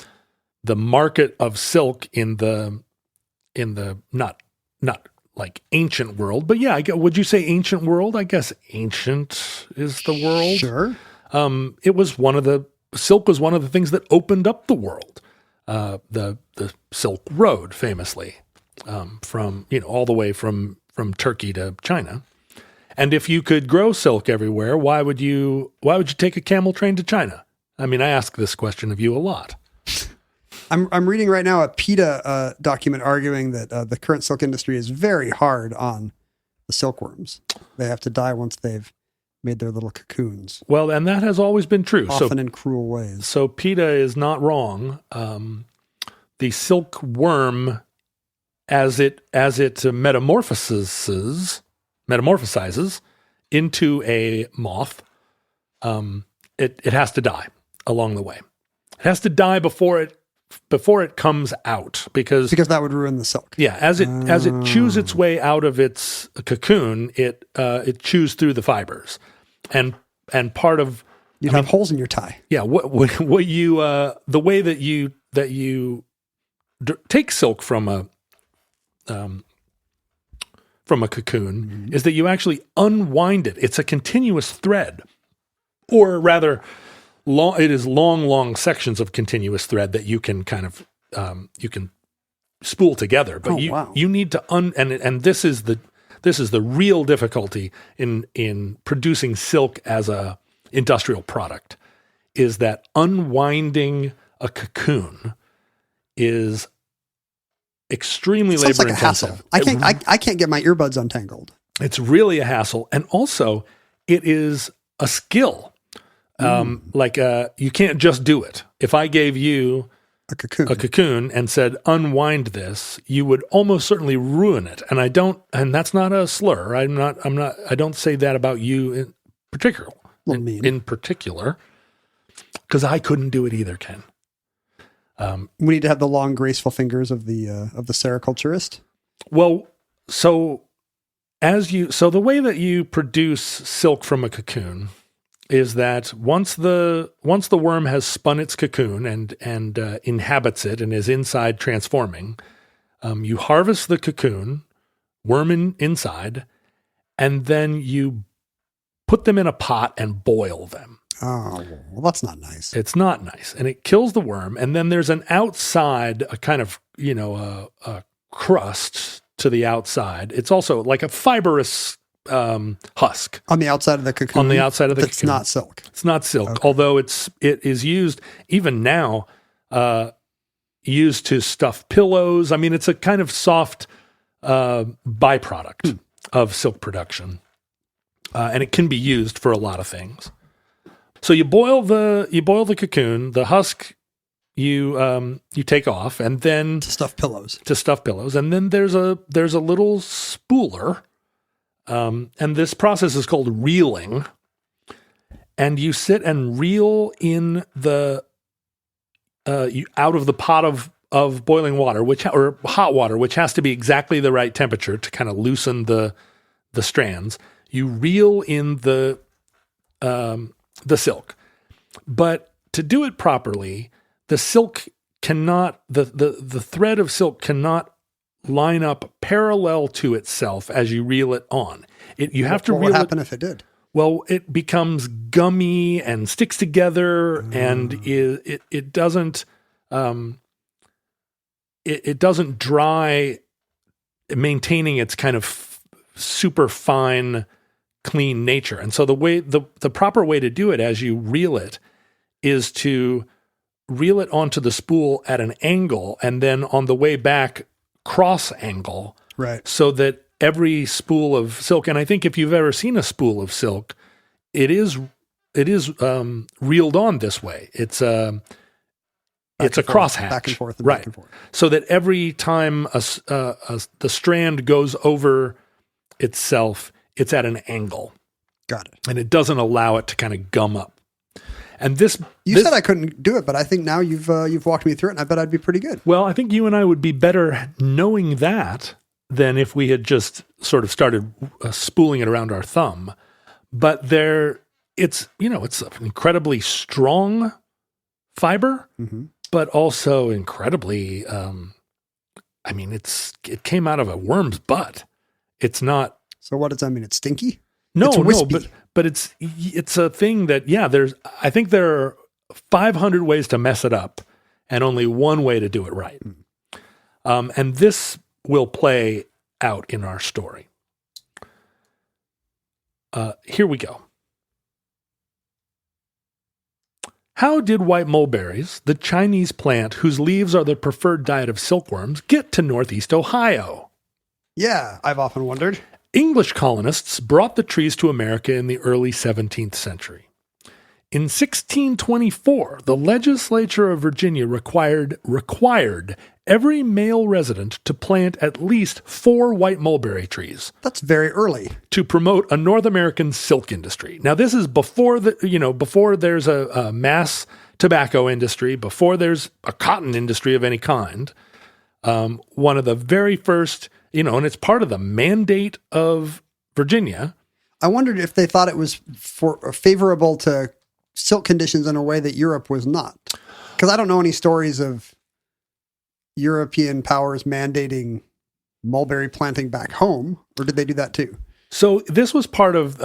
market of silk in the not like ancient world, but yeah, would you say ancient world? I guess ancient is the world. Sure. Silk was one of the things that opened up the world. The Silk Road, famously, from all the way from Turkey to China. And if you could grow silk everywhere, why would you take a camel train to China? I mean, I ask this question of you a lot. I'm reading right now a PETA document arguing that the current silk industry is very hard on the silkworms. They have to die once they've made their little cocoons. Well, and that has always been true. Often in cruel ways. So PETA is not wrong. The silkworm as it metamorphosizes into a moth, it has to die along the way. It has to die before it comes out because that would ruin the silk. Yeah, as it chews its way out of its cocoon, it chews through the fibers, and part of you'd have holes in your tie. Yeah, what you the way that you take silk from a cocoon is that you actually unwind it. It's a continuous thread, or rather, it is long sections of continuous thread that you can kind of you can spool together. But you need to and this is the real difficulty in producing silk as a industrial product, is that unwinding a cocoon is extremely labor intensive. I can't get my earbuds untangled. It's really a hassle, and also it is a skill. You can't just do it. If I gave you a cocoon and said unwind this, you would almost certainly ruin it. And and that's not a slur. I don't say that about you in particular. In particular, because I couldn't do it either, Ken. We need to have the long, graceful fingers of the sericulturist. Well, so the way that you produce silk from a cocoon is that once the worm has spun its cocoon and inhabits it and is inside transforming, you harvest the cocoon, worm inside, and then you put them in a pot and boil them. Oh, well, that's not nice. It's not nice. And it kills the worm. And then there's an outside, a kind of, a crust to the outside. It's also like a fibrous husk. On the outside of the cocoon? On the outside of the cocoon. It's not silk. It's not silk, okay. Although it is used, even now, used to stuff pillows. I mean, it's a kind of soft byproduct of silk production. And it can be used for a lot of things. So you boil the cocoon, the husk you take off, and then to stuff pillows, and then there's a little spooler, and this process is called reeling, and you sit and reel in the out of the pot of boiling water, or hot water, which has to be exactly the right temperature to kind of loosen the strands. You reel in the silk, but to do it properly, the silk cannot, the thread of silk cannot line up parallel to itself as you reel it on. You have to reel it. What would happen if it did? Well, it becomes gummy and sticks together, and it doesn't dry, maintaining its kind of super fine, clean nature. And so the proper way to do it as you reel it is to reel it onto the spool at an angle, and then on the way back cross angle, right? So that every spool of silk, and I think if you've ever seen a spool of silk, it is reeled on this way. It's a crosshatch, back and forth, right? Back and forth. So that every time the strand goes over itself, it's at an angle. Got it. And it doesn't allow it to kind of gum up. And you said I couldn't do it, but I think now you've walked me through it, and I bet I'd be pretty good. Well, I think you and I would be better knowing that than if we had just sort of started spooling it around our thumb. But it's an incredibly strong fiber, but also incredibly, it came out of a worm's butt. It's not. So what does that mean? It's stinky? No, but it's a thing that, I think there are 500 ways to mess it up and only one way to do it right. And this will play out in our story. Here we go. How did white mulberries, the Chinese plant whose leaves are the preferred diet of silkworms, get to Northeast Ohio? Yeah, I've often wondered. English colonists brought the trees to America in the early 17th century. In 1624, the legislature of Virginia required every male resident to plant at least 4 white mulberry trees That's very early. to promote a North American silk industry. Now, this is before before there's a mass tobacco industry, before there's a cotton industry of any kind. One of the very first, and it's part of the mandate of Virginia. I wondered if they thought it was favorable to silk conditions in a way that Europe was not. Because I don't know any stories of European powers mandating mulberry planting back home, or did they do that too? So this was part of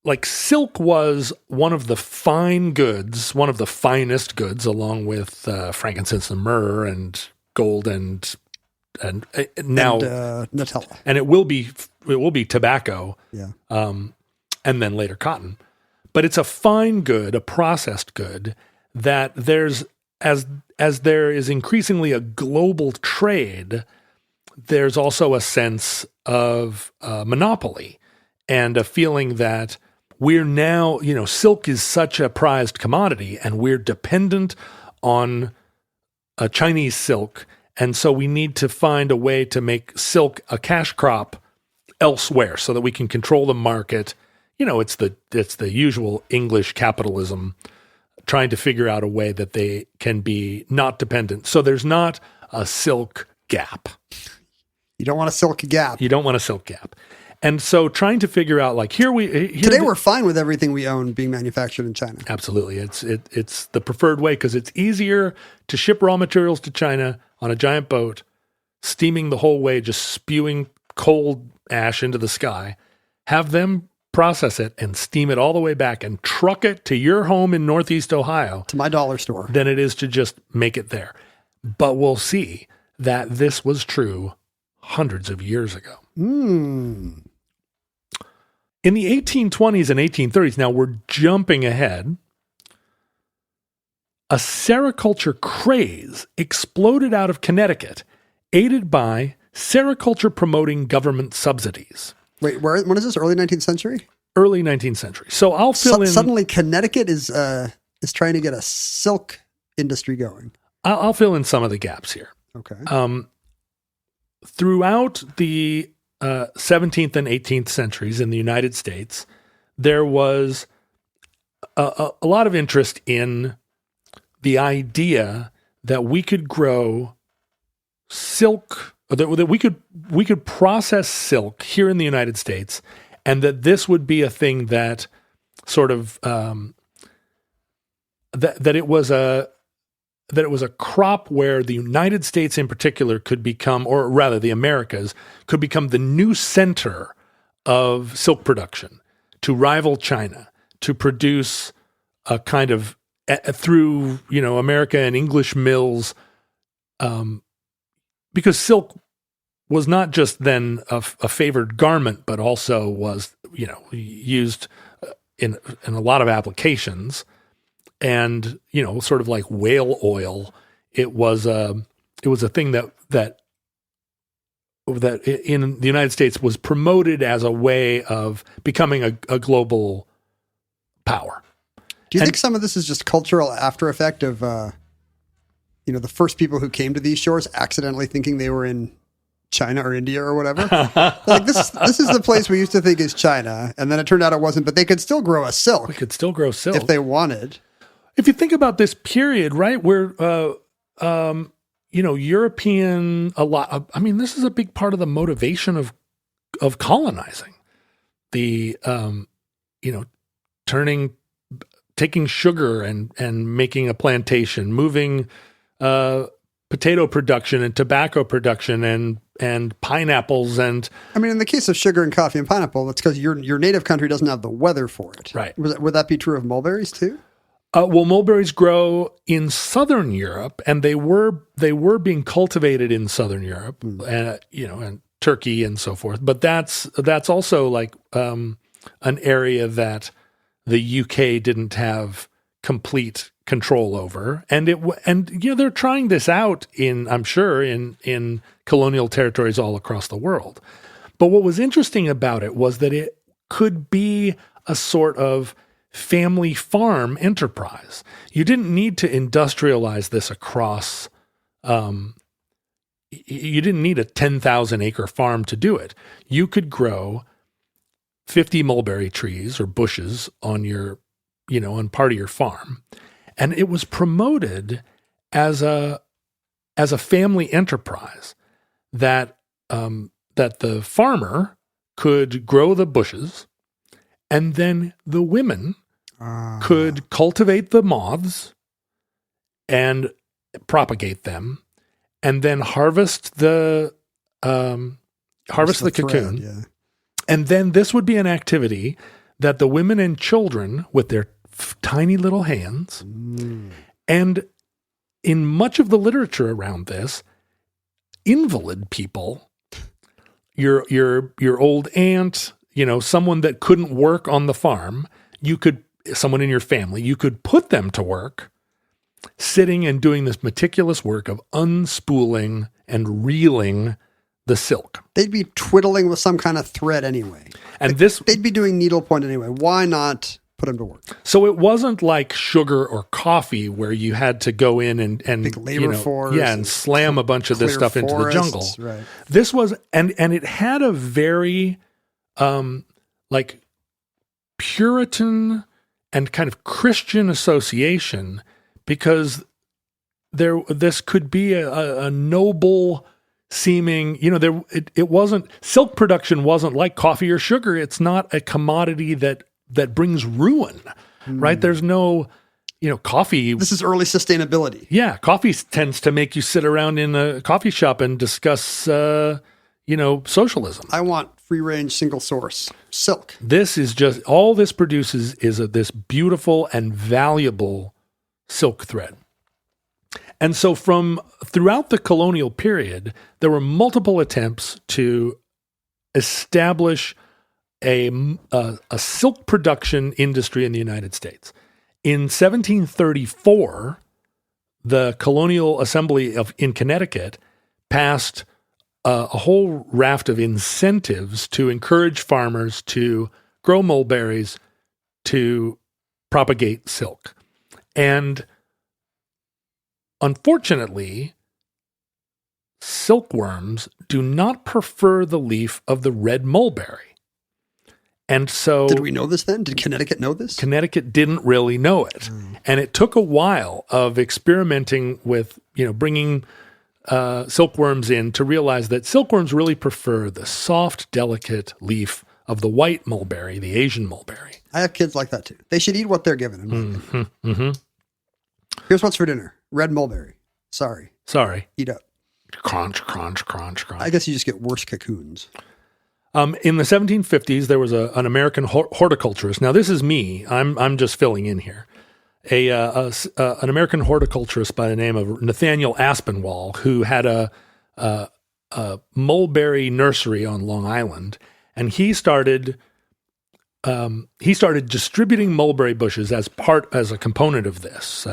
like silk was one of the fine goods, one of the finest goods, along with frankincense and myrrh and gold and now Nutella. And it will be tobacco, Yeah. and then later cotton. But it's a fine good, a processed good that there's as there is increasingly a global trade, there's also a sense of monopoly and a feeling that we're now, silk is such a prized commodity and we're dependent on a Chinese silk. And so we need to find a way to make silk a cash crop elsewhere so that we can control the market. It's the usual English capitalism trying to figure out a way that they can be not dependent. So there's not a silk gap. You don't want a silk gap. You don't want a silk gap. And so trying to figure out Today we're fine with everything we own being manufactured in China. Absolutely. It's the preferred way because it's easier to ship raw materials to China on a giant boat, steaming the whole way, just spewing cold ash into the sky, have them process it and steam it all the way back and truck it to your home in Northeast Ohio. To my dollar store. Than it is to just make it there. But we'll see that this was true hundreds of years ago. In the 1820s and 1830s, now we're jumping ahead, a sericulture craze exploded out of Connecticut, aided by sericulture promoting government subsidies. Wait, when is this? Early 19th century? Early 19th century. So I'll fill in. Suddenly Connecticut is trying to get a silk industry going. I'll fill in some of the gaps here. Okay. Throughout the 17th and 18th centuries in the United States, there was a lot of interest in the idea that we could grow silk, or that we could process silk here in the United States, and that this would be a thing that sort of that it was a crop where the United States in particular could become, or rather the Americas, could become the new center of silk production to rival China, to produce a kind of, through, America and English mills, because silk was not just then a favored garment, but also was, used in a lot of applications. And, sort of like whale oil, it was a thing that in the United States was promoted as a way of becoming a global power. Do you think some of this is just cultural after effect of, the first people who came to these shores accidentally thinking they were in China or India or whatever? Like this is the place we used to think is China, and then it turned out it wasn't. But they could still grow a silk. We could still grow silk if they wanted. If you think about this period, right, where, European, this is a big part of the motivation of colonizing. The, taking sugar and making a plantation, moving potato production and tobacco production and pineapples and. In the case of sugar and coffee and pineapple, that's because your native country doesn't have the weather for it. Right. Would that be true of mulberries too? Well, mulberries grow in Southern Europe, and they were being cultivated in Southern Europe, and Turkey and so forth. But that's also like an area that the UK didn't have complete control over, and they're trying this out I'm sure in colonial territories all across the world. But what was interesting about it was that it could be a sort of family farm enterprise. You didn't need to industrialize this across, you didn't need a 10,000 acre farm to do it. You could grow 50 mulberry trees or bushes on your, on part of your farm. And it was promoted as a family enterprise that the farmer could grow the bushes, and then the women could cultivate the moths and propagate them, and then harvest the cocoon. thread, yeah. And then this would be an activity that the women and children, with their tiny little hands, and in much of the literature around this, invalid people, your old aunt, someone that couldn't work on the farm, someone in your family, you could put them to work sitting and doing this meticulous work of unspooling and reeling the silk. They'd be twiddling with some kind of thread anyway. And they'd be doing needlepoint anyway. Why not put them to work? So it wasn't like sugar or coffee where you had to go in and big labor force, and slam a bunch of this stuff into the jungle. Right. This was, and it had a very like Puritan and kind of Christian association, because this could be a noble seeming, it wasn't, silk production wasn't like coffee or sugar. It's not a commodity that brings ruin, right? There's no, coffee. This is early sustainability. Yeah. Coffee tends to make you sit around in a coffee shop and discuss, socialism. I want free range, single source silk. This is just, all this produces is this beautiful and valuable silk thread. And so throughout the colonial period, there were multiple attempts to establish a silk production industry in the United States. In 1734, the Colonial Assembly in Connecticut passed a whole raft of incentives to encourage farmers to grow mulberries to propagate silk. And unfortunately, silkworms do not prefer the leaf of the red mulberry. And so... Did we know this then? Did Connecticut know this? Connecticut didn't really know it. And it took a while of experimenting with, bringing silkworms in to realize that silkworms really prefer the soft, delicate leaf of the white mulberry, the Asian mulberry. I have kids like that too. They should eat what they're given. Here's what's for dinner. Red mulberry. Sorry. Eat up. Crunch, crunch, crunch, crunch. I guess you just get worse cocoons. In the 1750s, there was an American horticulturist. Now, this is me. I'm just filling in here. An American horticulturist by the name of Nathaniel Aspinwall, who had a mulberry nursery on Long Island, and he started distributing mulberry bushes as a component of this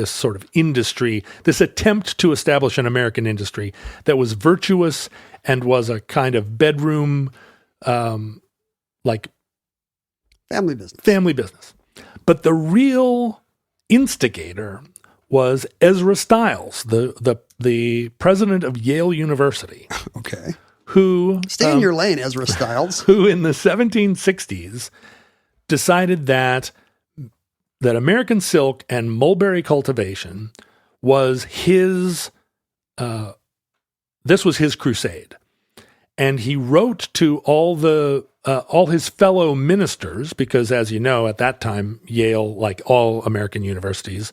sort of industry, this attempt to establish an American industry that was virtuous and was a kind of bedroom, like family business. But the real instigator was Ezra Stiles, the president of Yale University. Okay. Who stay in your lane, Ezra Stiles. Who in the 1760s decided that American silk and mulberry cultivation was his this was his crusade. And he wrote to all his fellow ministers, because as you know, at that time, Yale, like all American universities,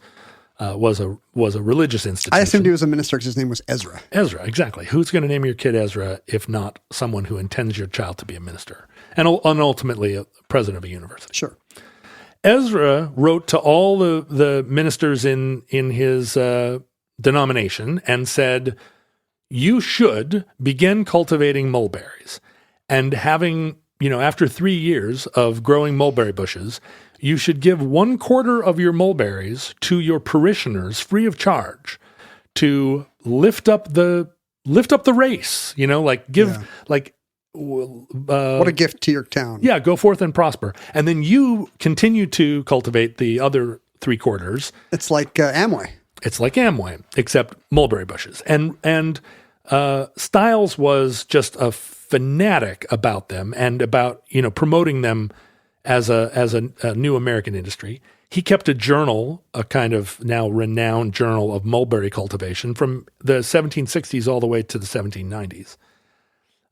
was a religious institution. I assumed he was a minister because his name was Ezra. Ezra, exactly. Who's going to name your kid Ezra if not someone who intends your child to be a minister and ultimately a president of a university? Sure. Ezra wrote to all the ministers in his denomination and said, you should begin cultivating mulberries. And having, after 3 years of growing mulberry bushes, you should give 1/4 of your mulberries to your parishioners free of charge to lift up the race, what a gift to your town. Yeah, go forth and prosper. And then you continue to cultivate the other 3/4. It's like Amway. It's like Amway, except mulberry bushes. And Stiles was just a fanatic about them and about, promoting them as a new American industry. He kept a journal, a kind of now renowned journal of mulberry cultivation from the 1760s all the way to the 1790s.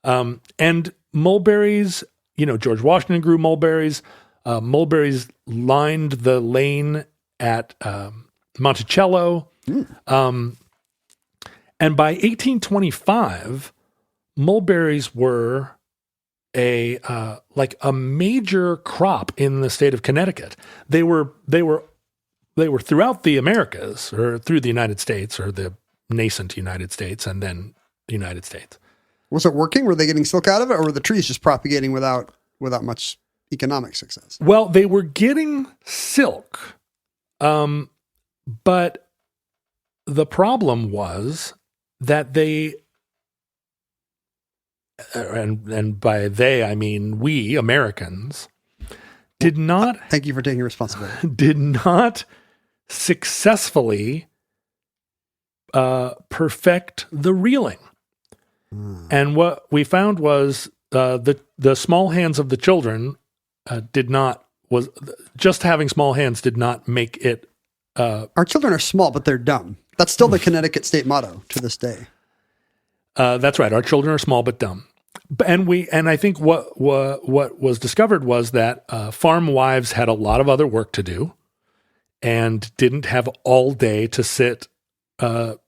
And mulberries, George Washington grew mulberries. Mulberries lined the lane at Monticello. And by 1825, mulberries were a major crop in the state of Connecticut. They were throughout the Americas, or through the United States, or the nascent United States, and then the United States. Was it working? Were they getting silk out of it, or were the trees just propagating without much economic success? Well, they were getting silk, but the problem was that they, and by they I mean we Americans, did not. Thank you for taking responsibility. Did not successfully perfect the reeling. And what we found was the small hands of the children just having small hands did not make it. Our children are small, but they're dumb. That's still the Connecticut state motto to this day. That's right. Our children are small but dumb. And I think what was discovered was that farm wives had a lot of other work to do and didn't have all day to sit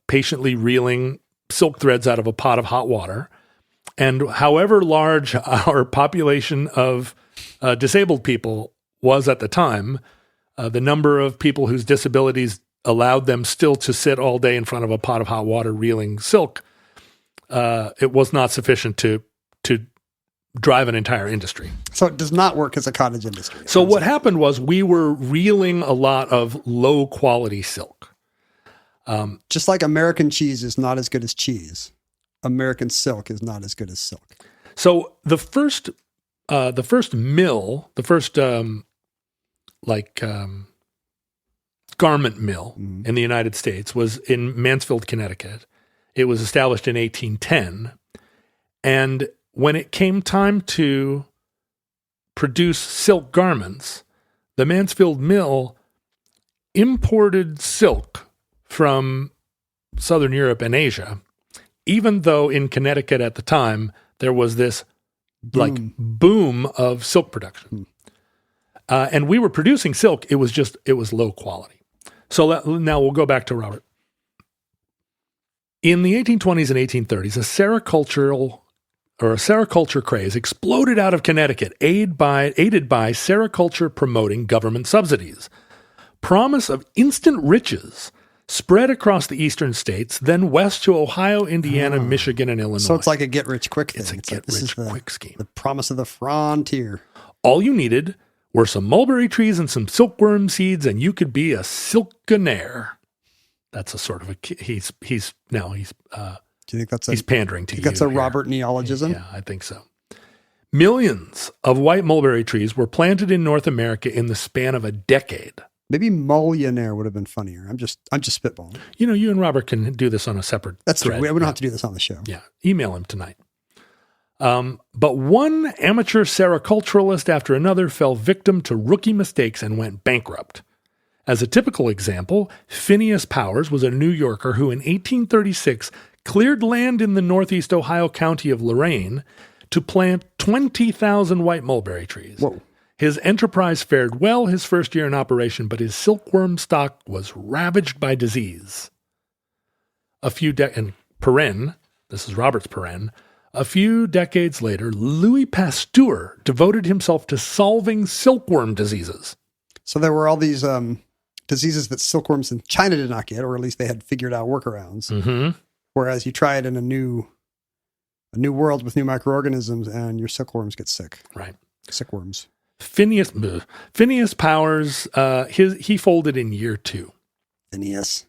patiently reeling silk threads out of a pot of hot water. And however large our population of disabled people was at the time, the number of people whose disabilities allowed them still to sit all day in front of a pot of hot water reeling silk, it was not sufficient to drive an entire industry. So it does not work as a cottage industry. So what happened was we were reeling a lot of low quality silk. Just like American cheese is not as good as cheese, American silk is not as good as silk. So the first garment mill in the United States was in Mansfield, Connecticut. It was established in 1810. And when it came time to produce silk garments, the Mansfield mill imported silk from Southern Europe and Asia, even though in Connecticut at the time, there was this boom of silk production. And we were producing silk. It was low quality. So now we'll go back to Robert. In the 1820s and 1830s, a sericulture craze exploded out of Connecticut, aided by sericulture promoting government subsidies. Promise of instant riches spread across the eastern states, then west to Ohio, Indiana, Michigan, and Illinois. So it's like a get-rich-quick thing. It's a get-rich-quick scheme. The promise of the frontier. All you needed were some mulberry trees and some silkworm seeds, and you could be a silkonaire. That's a sort of he's Do you think that's he's pandering to you. That's a here. Robert neologism? Yeah, I think so. Millions of white mulberry trees were planted in North America in the span of a decade. Maybe millionaire would have been funnier. I'm just spitballing. You and Robert can do this on a separate That's thread. true. We don't have to do this on the show. Yeah, email him tonight. But one amateur sericulturalist after another fell victim to rookie mistakes and went bankrupt. As a typical example, Phineas Powers was a New Yorker who in 1836 cleared land in the northeast Ohio county of Lorain to plant 20,000 white mulberry trees. Whoa. His enterprise fared well his first year in operation, but his silkworm stock was ravaged by disease. This is Robert's paren. A few decades later, Louis Pasteur devoted himself to solving silkworm diseases. So there were all these diseases that silkworms in China did not get, or at least they had figured out workarounds. Mm-hmm. Whereas you try it in a new world with new microorganisms, and your silkworms get sick. Right, sickworms. Phineas Powers, he folded in year 2. Phineas.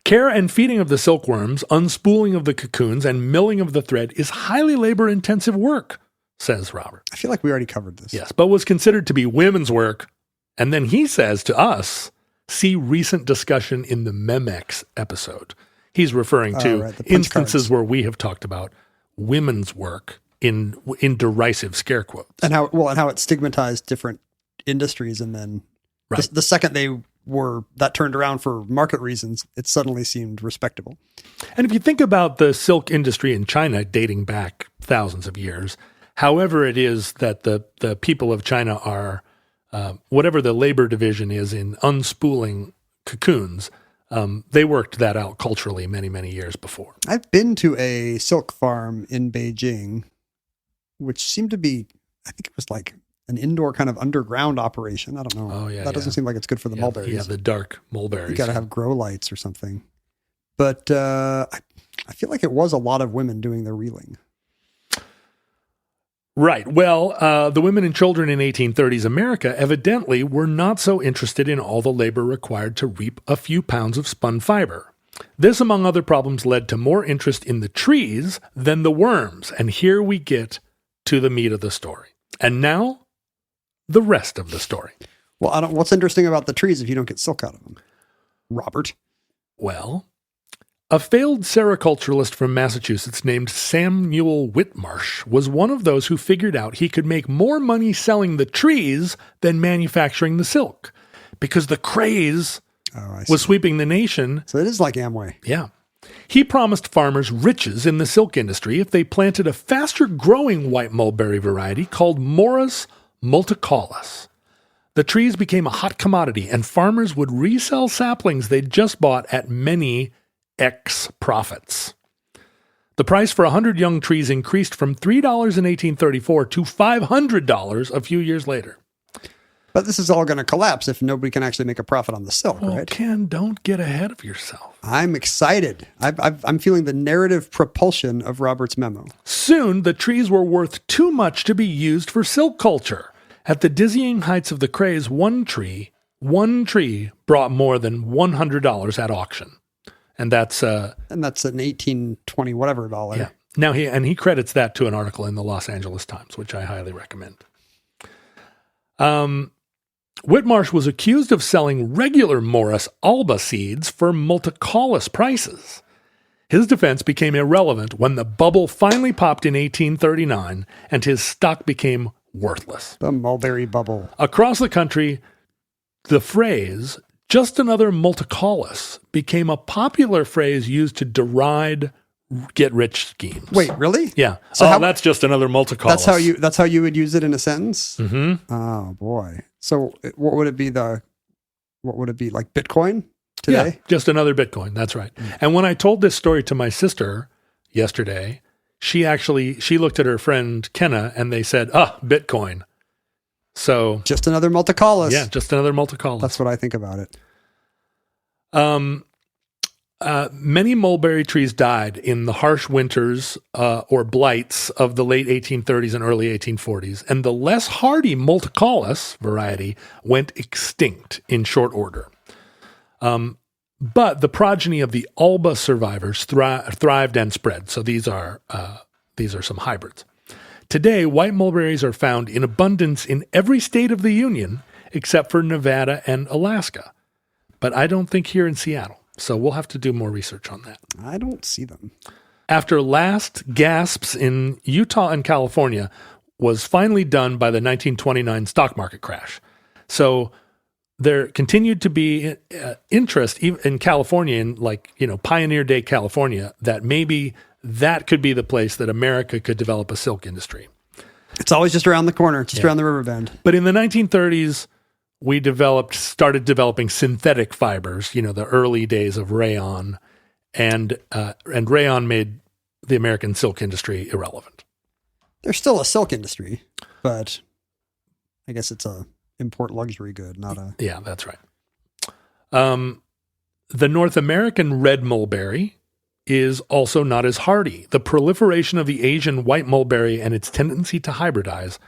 Care and feeding of the silkworms, unspooling of the cocoons, and milling of the thread is highly labor-intensive work, says Robert. I feel like we already covered this. Yes, but was considered to be women's work. And then he says to us, see recent discussion in the Memex episode. He's referring to the punch instances cards. where we have talked about women's work in derisive scare quotes. And how it stigmatized different industries, and then Right. the second that turned around for market reasons, it suddenly seemed respectable. And if you think about the silk industry in China dating back thousands of years, however it is that the people of China are, whatever the labor division is in unspooling cocoons, they worked that out culturally many, many years before. I've been to a silk farm in Beijing, which seemed to be, I think it was like an indoor kind of underground operation. I don't know. Oh, yeah, that doesn't seem like it's good for the mulberries. Yeah, the dark mulberries. You got to have grow lights or something. But I feel like it was a lot of women doing the reeling. Right. Well, the women and children in 1830s America evidently were not so interested in all the labor required to reap a few pounds of spun fiber. This, among other problems, led to more interest in the trees than the worms. And here we get to the meat of the story. And now, the rest of the story. Well, what's interesting about the trees if you don't get silk out of them? Robert. Well, a failed sericulturalist from Massachusetts named Samuel Whitmarsh was one of those who figured out he could make more money selling the trees than manufacturing the silk, because the craze was sweeping the nation. So it is like Amway. Yeah. He promised farmers riches in the silk industry if they planted a faster-growing white mulberry variety called Morus multicaulis. The trees became a hot commodity, and farmers would resell saplings they'd just bought at many X profits. The price for 100 young trees increased from $3 in 1834 to $500 a few years later. But this is all going to collapse if nobody can actually make a profit on the silk, Well, right? Ken, don't get ahead of yourself. I'm excited. I'm feeling the narrative propulsion of Robert's memo. Soon, the trees were worth too much to be used for silk culture. At the dizzying heights of the craze, one tree brought more than $100 at auction. And that's an 1820 whatever dollar. Yeah. Now he credits that to an article in the Los Angeles Times, which I highly recommend. Whitmarsh was accused of selling regular Morus alba seeds for multicaulis prices. His defense became irrelevant when the bubble finally popped in 1839 and his stock became worthless. The mulberry bubble. Across the country, the phrase, just another multicaulis, became a popular phrase used to deride get-rich schemes. Wait, really? Yeah. So that's just another multicaulis. That's how you would use it in a sentence? Mm-hmm. Oh, boy. So what would it be like Bitcoin today? Yeah, just another Bitcoin. That's right. And when I told this story to my sister yesterday, she looked at her friend Kenna and they said, Bitcoin. So just another multicaulis. Yeah, just another multicaulis. That's what I think about it. Many mulberry trees died in the harsh winters or blights of the late 1830s and early 1840s, and the less hardy multicaulis variety went extinct in short order. But the progeny of the alba survivors thrived and spread. So these are some hybrids. Today, white mulberries are found in abundance in every state of the Union except for Nevada and Alaska. But I don't think here in Seattle. So we'll have to do more research on that. I don't see them. After last gasps in Utah and California was finally done by the 1929 stock market crash. So there continued to be interest in California, in Pioneer Day, California, that maybe that could be the place that America could develop a silk industry. It's always just around the corner, just around the river bend. But in the 1930s, we started developing synthetic fibers, the early days of rayon, and rayon made the American silk industry irrelevant. There's still a silk industry, but I guess it's a import luxury good, not a... Yeah, that's right. The North American red mulberry is also not as hardy. The proliferation of the Asian white mulberry and its tendency to hybridize,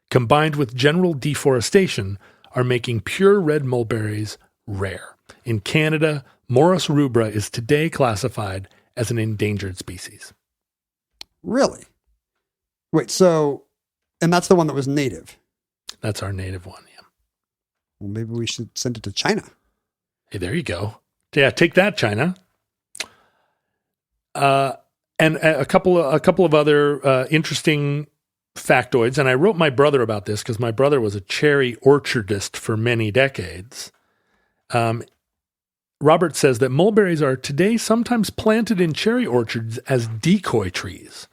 combined with general deforestation, are making pure red mulberries rare. In Canada, Morus rubra is today classified as an endangered species. Really? Wait, so And that's the one that was native. That's our native one, yeah. Well, maybe we should send it to China. Hey, there you go. Yeah, take that, China. And a couple of other interesting factoids. And I wrote my brother about this because my brother was a cherry orchardist for many decades. Robert says that mulberries are today sometimes planted in cherry orchards as decoy trees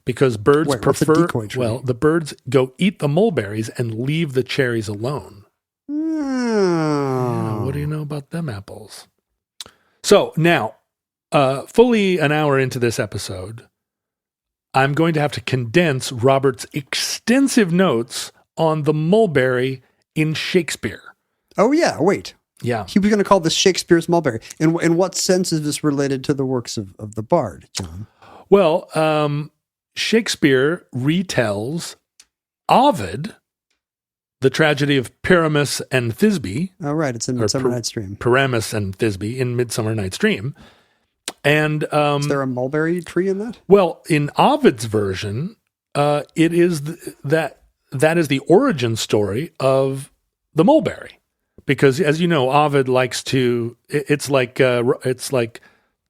because birds prefer. What's a decoy tree? Well, the birds go eat the mulberries and leave the cherries alone. Yeah, what do you know about them apples? So now, fully an hour into this episode, I'm going to have to condense Robert's extensive notes on the mulberry in Shakespeare. Oh, yeah. Wait. Yeah. He was going to call this Shakespeare's mulberry. In what sense is this related to the works of the bard, John? Well, Shakespeare retells Ovid, the tragedy of Pyramus and Thisbe. Oh, right. It's in Midsummer Night's Dream. Pyramus and Thisbe in Midsummer Night's Dream. And is there a mulberry tree in that? Well, in Ovid's version, it is that is the origin story of the mulberry. Because, as you know, Ovid likes to. It's like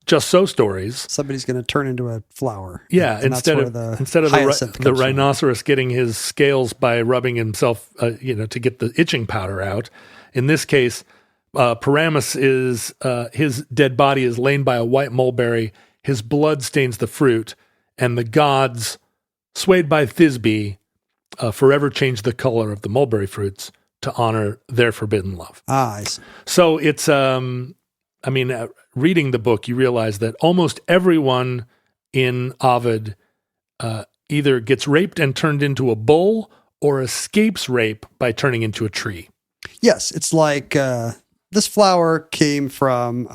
just so stories. Somebody's going to turn into a flower. Yeah, instead of the rhinoceros getting his scales by rubbing himself, to get the itching powder out. In this case, Pyramus is his dead body is lain by a white mulberry. His blood stains the fruit, and the gods, swayed by Thisbe, forever change the color of the mulberry fruits to honor their forbidden love. I see. So it's, reading the book, you realize that almost everyone in Ovid either gets raped and turned into a bull or escapes rape by turning into a tree. Yes, it's like this flower came from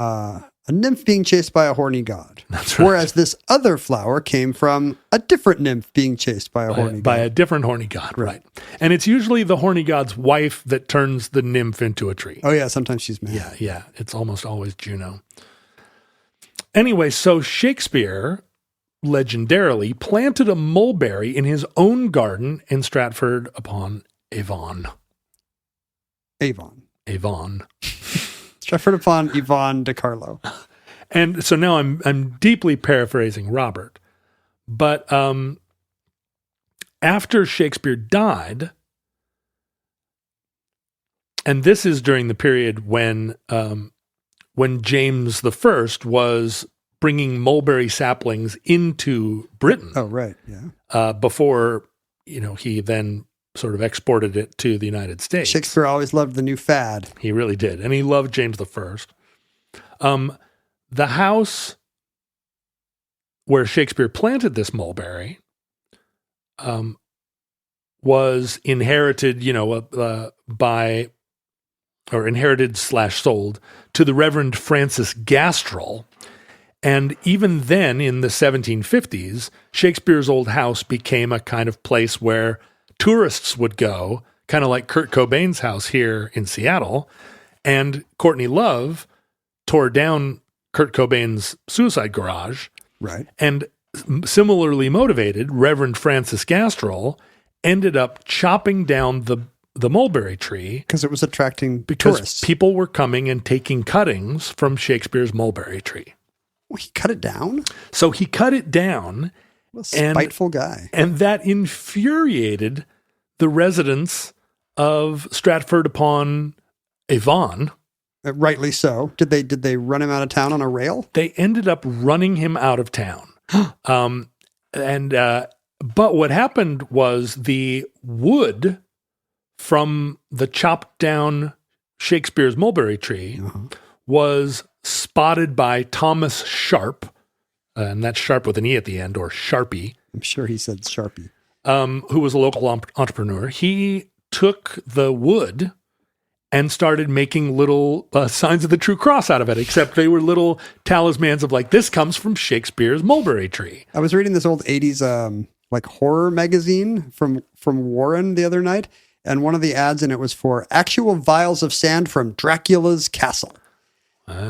a nymph being chased by a horny god. That's right. Whereas this other flower came from a different nymph being chased by a horny god. By a different horny god, right. And it's usually the horny god's wife that turns the nymph into a tree. Oh, yeah, sometimes she's mad. Yeah, it's almost always Juno. Anyway, so Shakespeare legendarily planted a mulberry in his own garden in Stratford upon Avon. Stratford upon Yvonne de Carlo. And so now I'm deeply paraphrasing Robert, but after Shakespeare died, and this is during the period when James I was bringing mulberry saplings into Britain. Oh, right, yeah. Before he then sort of exported it to the United States. Shakespeare always loved the new fad. He really did. And he loved James I. The house where Shakespeare planted this mulberry was inherited, inherited/sold to the Reverend Francis Gastrell. And even then, in the 1750s, Shakespeare's old house became a kind of place where tourists would go, kind of like Kurt Cobain's house here in Seattle. And Courtney Love tore down Kurt Cobain's suicide garage. Right. And similarly motivated, Reverend Francis Gastrell ended up chopping down the mulberry tree. Because it was attracting tourists. People were coming and taking cuttings from Shakespeare's mulberry tree. Well, he cut it down? So he cut it down. What a spiteful guy. And that infuriated the residents of Stratford upon Avon. Rightly so. Did they run him out of town on a rail? They ended up running him out of town. But what happened was the wood from the chopped down Shakespeare's mulberry tree was spotted by Thomas Sharp, and that's Sharp with an E at the end, or Sharpie. I'm sure he said Sharpie. Who was a local entrepreneur. He took the wood and started making little signs of the true cross out of it, except they were little talismans of this comes from Shakespeare's mulberry tree. I was reading this old 80s horror magazine from Warren the other night, and one of the ads in it was for actual vials of sand from Dracula's castle.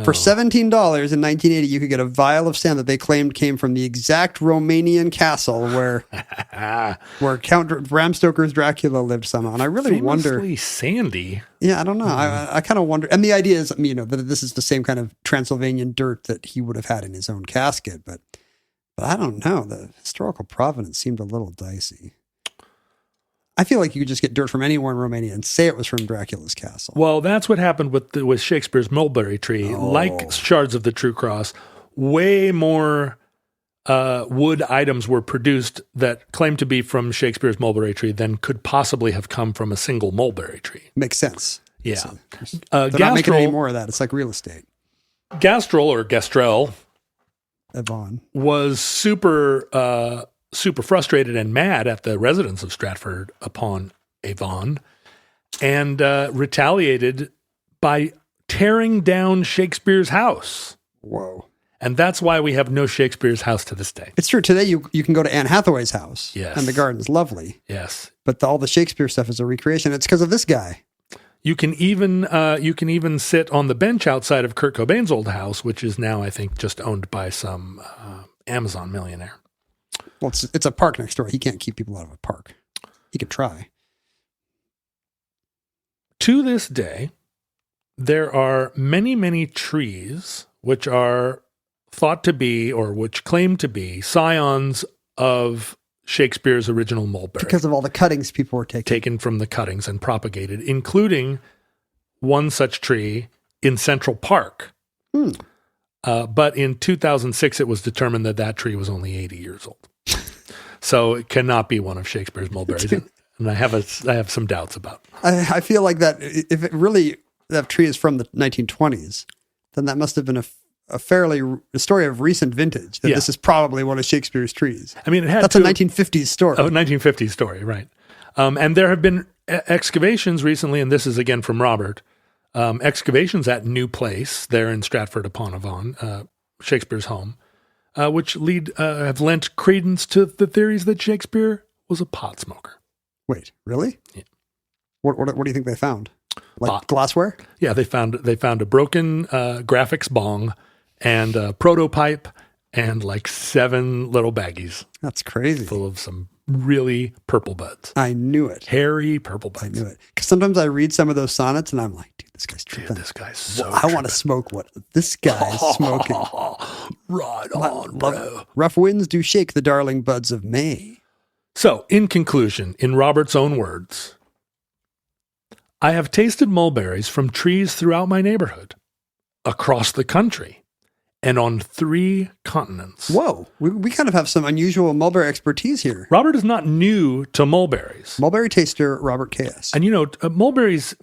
For $17 in 1980, you could get a vial of sand that they claimed came from the exact Romanian castle where Count Bram Stoker's Dracula lived somehow. And I really wonder. Famously sandy. Yeah, I don't know. I kind of wonder. And the idea is, that this is the same kind of Transylvanian dirt that he would have had in his own casket. But I don't know. The historical provenance seemed a little dicey. I feel like you could just get dirt from anywhere in Romania and say it was from Dracula's castle. Well, that's what happened with Shakespeare's Mulberry Tree. Like Shards of the True Cross, way more wood items were produced that claimed to be from Shakespeare's Mulberry Tree than could possibly have come from a single mulberry tree. Makes sense. Yeah. So, they're not making any more of that. It's like real estate. Gastrel or Gastrell Avon was super frustrated and mad at the residents of Stratford upon Avon and retaliated by tearing down Shakespeare's house. Whoa. And that's why we have no Shakespeare's house to this day. It's true. Today you can go to Anne Hathaway's house. Yes. And the garden's lovely. Yes. But all the Shakespeare stuff is a recreation. It's because of this guy. You can even sit on the bench outside of Kurt Cobain's old house, which is now, I think, just owned by some Amazon millionaire. Well, it's a park next door. He can't keep people out of a park. He could try. To this day, there are many, many trees which are thought to be, or which claim to be, scions of Shakespeare's original Mulberry. Because of all the cuttings people were taking. Taken from the cuttings and propagated, including one such tree in Central Park. But in 2006, it was determined that tree was only 80 years old. So it cannot be one of Shakespeare's mulberries. And I have some doubts about. I feel like that if it really, that tree is from the 1920s, then that must have been a story of recent vintage. That this is probably one of Shakespeare's trees. I mean, that's a 1950s story. Oh, 1950s story, right. And there have been excavations recently, and this is again from Robert, excavations at New Place there in Stratford upon Avon, Shakespeare's home, which have lent credence to the theories that Shakespeare was a pot smoker. Wait, really? Yeah. What do you think they found? Like glassware? Yeah, they found a broken graphics bong and a prototype and like 7 little baggies. That's crazy. Full of some really purple buds. I knew it. Hairy purple buds. I knew it. Because sometimes I read some of those sonnets and I'm like, dude, this guy's tripping. Dude, this guy's so I want to smoke what this guy's smoking. Right on, bro. Rough winds do shake the darling buds of May. So, in conclusion, in Robert's own words, I have tasted mulberries from trees throughout my neighborhood, across the country, and on 3 continents. Whoa, we kind of have some unusual mulberry expertise here. Robert is not new to mulberries. Mulberry taster Robert K.S. And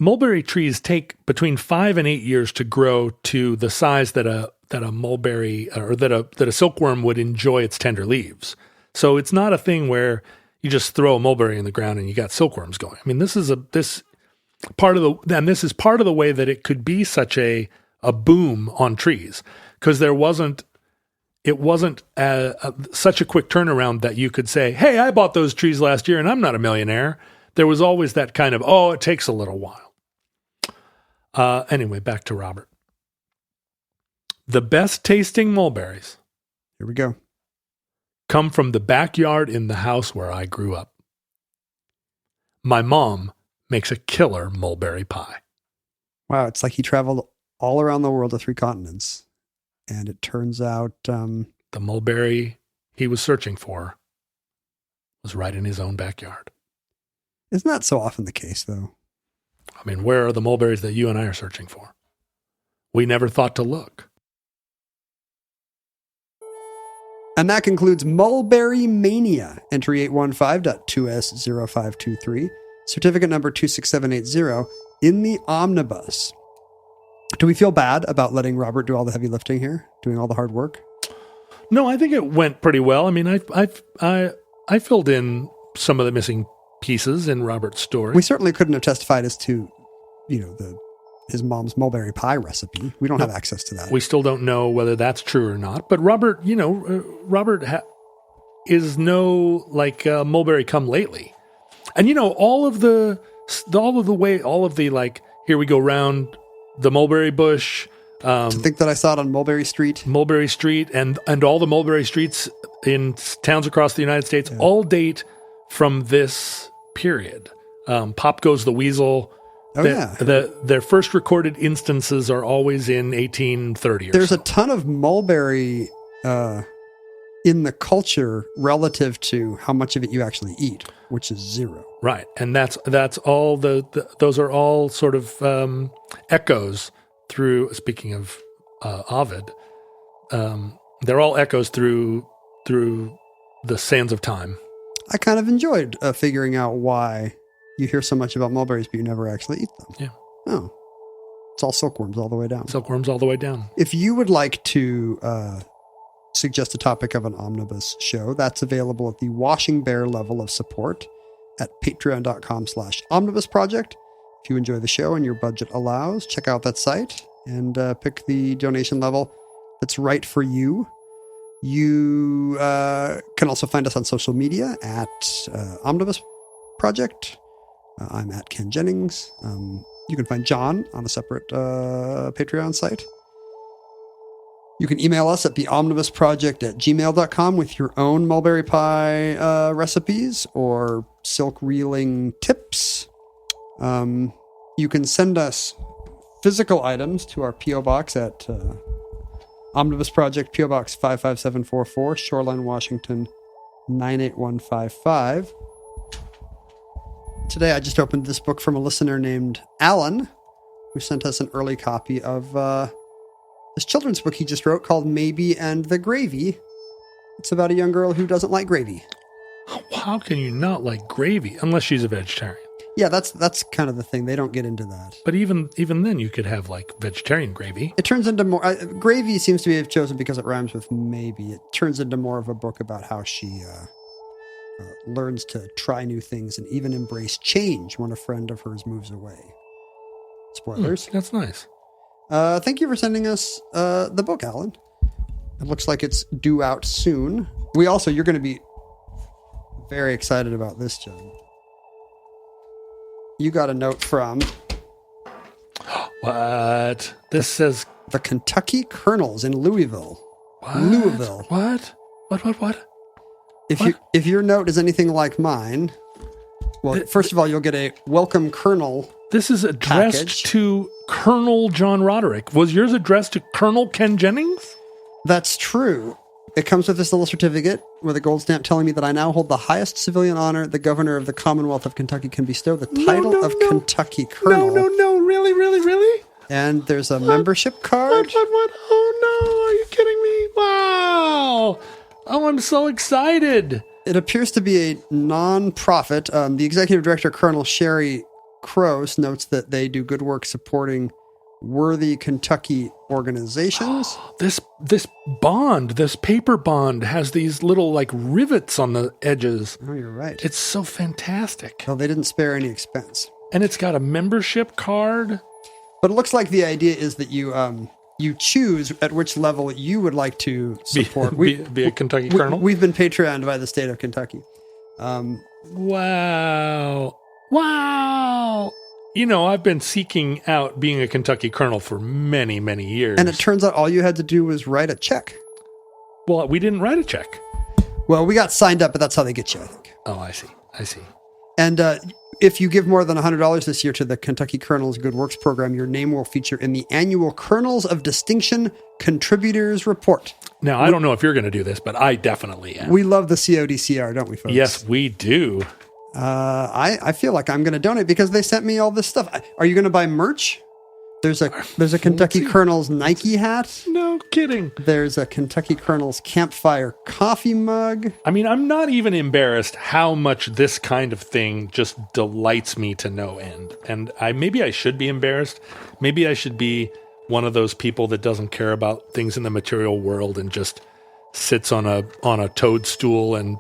mulberry trees take between 5 and 8 years to grow to the size that a mulberry or that a silkworm would enjoy its tender leaves. So it's not a thing where you just throw a mulberry in the ground and you got silkworms going. I mean, this is part of the way that it could be such a boom on trees, because it wasn't such a quick turnaround that you could say, hey, I bought those trees last year and I'm not a millionaire. There was always that kind of, it takes a little while. Anyway, back to Robert. The best tasting mulberries. Here we go. Come from the backyard in the house where I grew up. My mom makes a killer mulberry pie. Wow, it's like he traveled all around the world to 3 continents. And it turns out the mulberry he was searching for was right in his own backyard. Isn't that so often the case, though? I mean, where are the mulberries that you and I are searching for? We never thought to look. And that concludes Mulberry Mania, entry 815.2S0523, certificate number 26780, in the omnibus. Do we feel bad about letting Robert do all the heavy lifting here, doing all the hard work? No, I think it went pretty well. I mean, I filled in some of the missing pieces in Robert's story. We certainly couldn't have testified as to, his mom's mulberry pie recipe. We don't have access to that. We still don't know whether that's true or not. But Robert, is no mulberry come lately, and all of the here we go round the mulberry bush. To think that I saw it on Mulberry Street. Mulberry Street and all the Mulberry Streets in towns across the United States all date from this period. Pop Goes the Weasel. Their first recorded instances are always in 1830 or There's so. a ton of Mulberry in the culture relative to how much of it you actually eat, which is zero. Right. And that's all those are all sort of echoes through, speaking of Ovid, they're all echoes through the sands of time. I kind of enjoyed figuring out why you hear so much about mulberries, but you never actually eat them. Yeah. Oh. It's all silkworms all the way down. Silkworms all the way down. If you would like to suggest a topic of an omnibus show, that's available at the Washing Bear level of support at patreon.com/omnibusproject. If you enjoy the show and your budget allows, check out that site and pick the donation level that's right for you. You can also find us on social media at Omnibus Project. I'm at Ken Jennings. You can find John on a separate Patreon site. You can email us at theomnibusproject@gmail.com with your own mulberry pie recipes or silk reeling tips. You can send us physical items to our P.O. Box at Omnibus Project, P.O. Box 55744, Shoreline, Washington 98155. Today I just opened this book from a listener named Alan, who sent us an early copy of this children's book he just wrote called Maybe and the Gravy. It's about a young girl who doesn't like gravy. How can you not like gravy unless she's a vegetarian? Yeah, that's kind of the thing. They don't get into that. But even then, you could have like vegetarian gravy. It turns into more... gravy seems to be chosen because it rhymes with maybe. It turns into more of a book about how she learns to try new things and even embrace change when a friend of hers moves away. Spoilers. That's nice. Thank you for sending us the book, Alan. It looks like it's due out soon. You're going to be very excited about this, John. You got a note from... What? This says... The Kentucky Colonels in Louisville. What? Louisville. What? If your note is anything like mine, well, first of all, you'll get a welcome Colonel. This is addressed package. to Colonel John Roderick. Was yours addressed to Colonel Ken Jennings? That's true. It comes with this little certificate with a gold stamp telling me that I now hold the highest civilian honor the governor of the Commonwealth of Kentucky can bestow, the title of Kentucky Colonel. No, really? And there's a membership card. What? Oh no, are you kidding me? Wow. Oh, I'm so excited. It appears to be a non-profit. The executive director, Colonel Sherry Croce, notes that they do good work supporting worthy Kentucky organizations. This paper bond has these little like rivets on the edges. Oh, you're right. It's so fantastic. Well, they didn't spare any expense. And it's got a membership card. But it looks like the idea is that you choose at which level you would like to support. Be a Kentucky Colonel. We've been Patreoned by the state of Kentucky. Wow. You know, I've been seeking out being a Kentucky Colonel for many, many years. And it turns out all you had to do was write a check. Well, we didn't write a check. Well, we got signed up, but that's how they get you, I think. Oh, I see. And if you give more than $100 this year to the Kentucky Colonels Good Works Program, your name will feature in the annual Colonels of Distinction Contributors Report. Now, I don't know if you're going to do this, but I definitely am. We love the CODCR, don't we, folks? Yes, we do. I feel like I'm going to donate because they sent me all this stuff. Are you going to buy merch? There's a Kentucky Colonels Nike hat. No kidding. There's a Kentucky Colonels Campfire coffee mug. I mean, I'm not even embarrassed how much this kind of thing just delights me to no end. And maybe I should be embarrassed. Maybe I should be one of those people that doesn't care about things in the material world and just sits on a toadstool and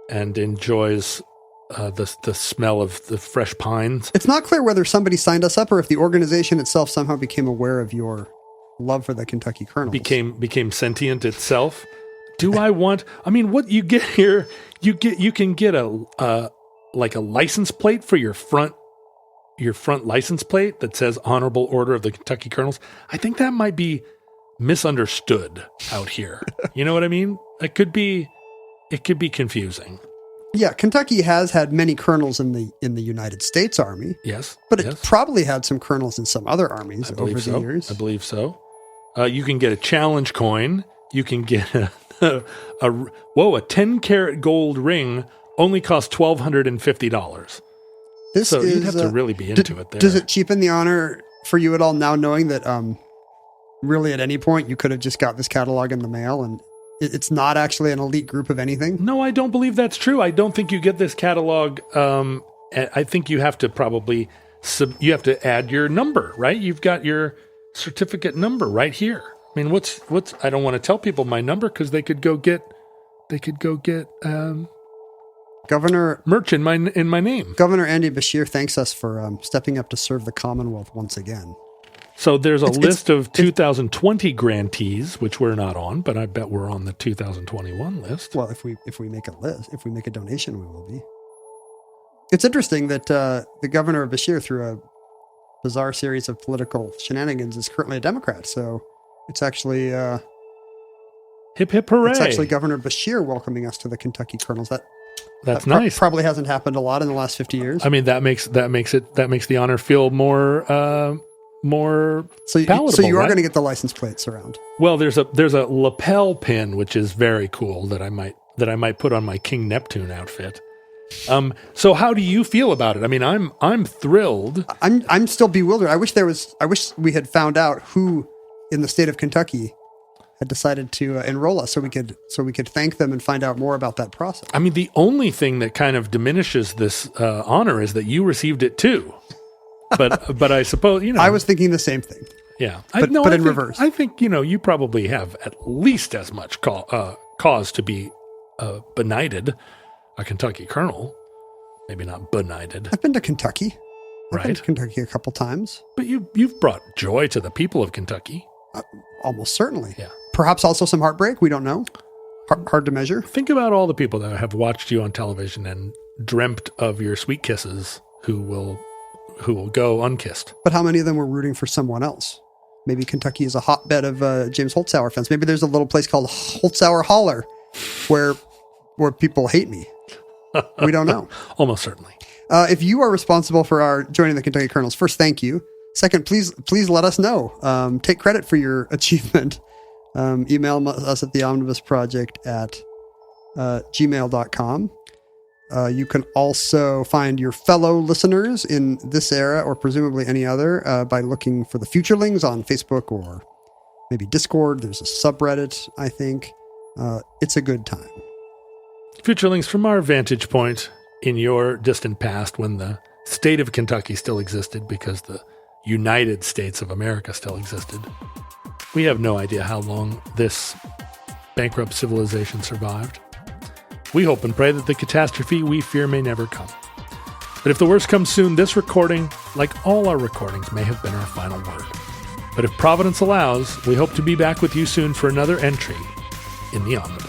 enjoys the smell of the fresh pines. It's not clear whether somebody signed us up or if the organization itself somehow became aware of your love for the Kentucky Colonels. Became sentient itself. Do I want? I mean, what you get here? You can get a license plate for your front front license plate that says Honorable Order of the Kentucky Colonels, I think that might be misunderstood out here. You know what I mean? It could be confusing. Yeah, Kentucky has had many colonels in the United States Army. Yes. But it yes. probably had some colonels in some other armies over the years. I believe so. You can get a challenge coin. You can get a 10-karat gold ring only costs $1,250. So you'd have to really be into it there. Does it cheapen the honor for you at all now, knowing that really at any point you could have just got this catalog in the mail and it's not actually an elite group of anything? No, I don't believe that's true. I don't think you get this catalog. I think you have to probably you have to add your number, right? You've got your certificate number right here. I mean, what's? I don't want to tell people my number because they could go get Governor merch in my name. Governor Andy Beshear thanks us for stepping up to serve the Commonwealth once again. So there's a list of 2020 grantees, which we're not on, but I bet we're on the 2021 list. Well, if we make a list, if we make a donation, we will be. It's interesting that the governor of Beshear, through a bizarre series of political shenanigans, is currently a Democrat. So it's actually hip hip hooray! It's actually Governor Beshear welcoming us to the Kentucky Colonels. That's nice. Probably hasn't happened a lot in the last 50 years. I mean, that makes the honor feel more palatable. So you are right? going to get the license plates around. Well, there's a lapel pin which is very cool that I might put on my King Neptune outfit. So how do you feel about it? I mean, I'm thrilled. I'm still bewildered. I wish we had found out who in the state of Kentucky had decided to enroll us, so we could thank them and find out more about that process. I mean, the only thing that kind of diminishes this honor is that you received it too. But I suppose, I was thinking the same thing. Yeah, but in reverse. I think you probably have at least as much cause to be benighted a Kentucky colonel. Maybe not benighted. I've been to Kentucky. Right. I've been to Kentucky a couple times. But you've brought joy to the people of Kentucky. Almost certainly. Yeah. Perhaps also some heartbreak. We don't know. Hard to measure. Think about all the people that have watched you on television and dreamt of your sweet kisses who will go unkissed. But how many of them were rooting for someone else? Maybe Kentucky is a hotbed of James Holzhauer fans. Maybe there's a little place called Holzhauer Holler where people hate me. We don't know. Almost certainly. If you are responsible for our joining the Kentucky Colonels, first, thank you. Second, please let us know. Take credit for your achievement. Email us at theomnibusproject@gmail.com. You can also find your fellow listeners in this era or presumably any other by looking for the Futurelings on Facebook or maybe Discord. There's a subreddit, I think. It's a good time. Futurelings, from our vantage point in your distant past when the state of Kentucky still existed because the United States of America still existed. We have no idea how long this bankrupt civilization survived. We hope and pray that the catastrophe we fear may never come. But if the worst comes soon, this recording, like all our recordings, may have been our final word. But if Providence allows, we hope to be back with you soon for another entry in the Omnibus.